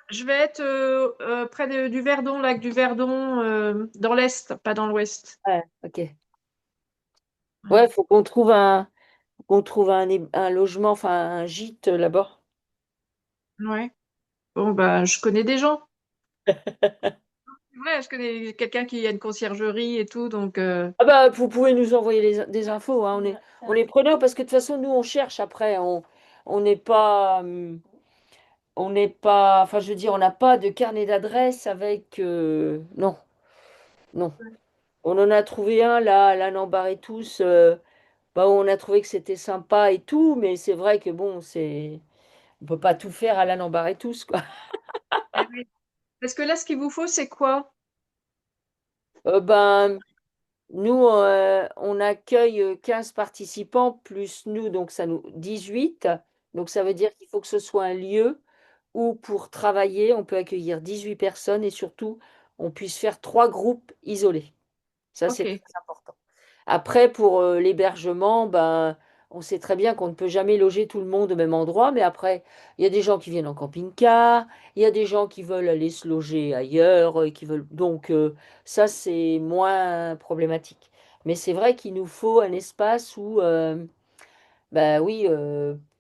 je vais être près du Verdon, lac du Verdon, dans l'est, pas dans l'ouest. Ouais, ok. Ouais, faut qu'on trouve un logement, enfin un gîte là-bas. Ouais. Bon, bah, je connais des gens. Ouais, je connais quelqu'un qui a une conciergerie et tout, donc. Ah bah, vous pouvez nous envoyer des infos, hein. On Ça. est preneurs parce que de toute façon, nous, on cherche après. On n'est pas, on n'est pas, enfin, je veux dire, on n'a pas de carnet d'adresse avec. Non, non. On en a trouvé un là, à Lannembar et tous. Bah, on a trouvé que c'était sympa et tout, mais c'est vrai que bon, on peut pas tout faire à Lannembar et tous, quoi. Eh oui. Parce que là, ce qu'il vous faut, c'est quoi? Ben, nous, on accueille 15 participants plus nous, donc ça nous 18. Donc ça veut dire qu'il faut que ce soit un lieu où pour travailler, on peut accueillir 18 personnes et surtout, on puisse faire 3 groupes isolés. Ça, c'est Ok. très important. Après, pour l'hébergement, ben, on sait très bien qu'on ne peut jamais loger tout le monde au même endroit, mais après, il y a des gens qui viennent en camping-car, il y a des gens qui veulent aller se loger ailleurs, qui veulent. Donc, ça, c'est moins problématique. Mais c'est vrai qu'il nous faut un espace où, ben oui,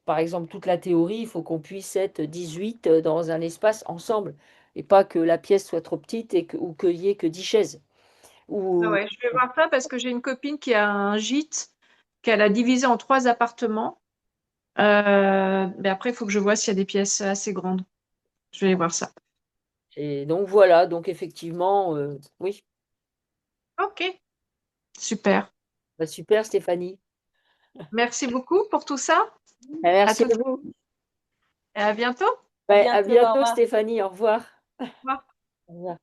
par exemple, toute la théorie, il faut qu'on puisse être 18 dans un espace ensemble, et pas que la pièce soit trop petite ou qu'il y ait que 10 chaises. Ah Ou, ouais, je vais voir ça parce que j'ai une copine qui a un gîte qu'elle a divisé en 3 appartements. Mais après, il faut que je vois s'il y a des pièces assez grandes. Je vais voir ça. et donc voilà, donc effectivement, oui. Ok, super. Bah, super Stéphanie. Merci beaucoup pour tout ça. À Merci toutes à vous. et à bientôt. Au À Ouais, à bientôt, au bientôt revoir. Stéphanie, au revoir. revoir. Au revoir.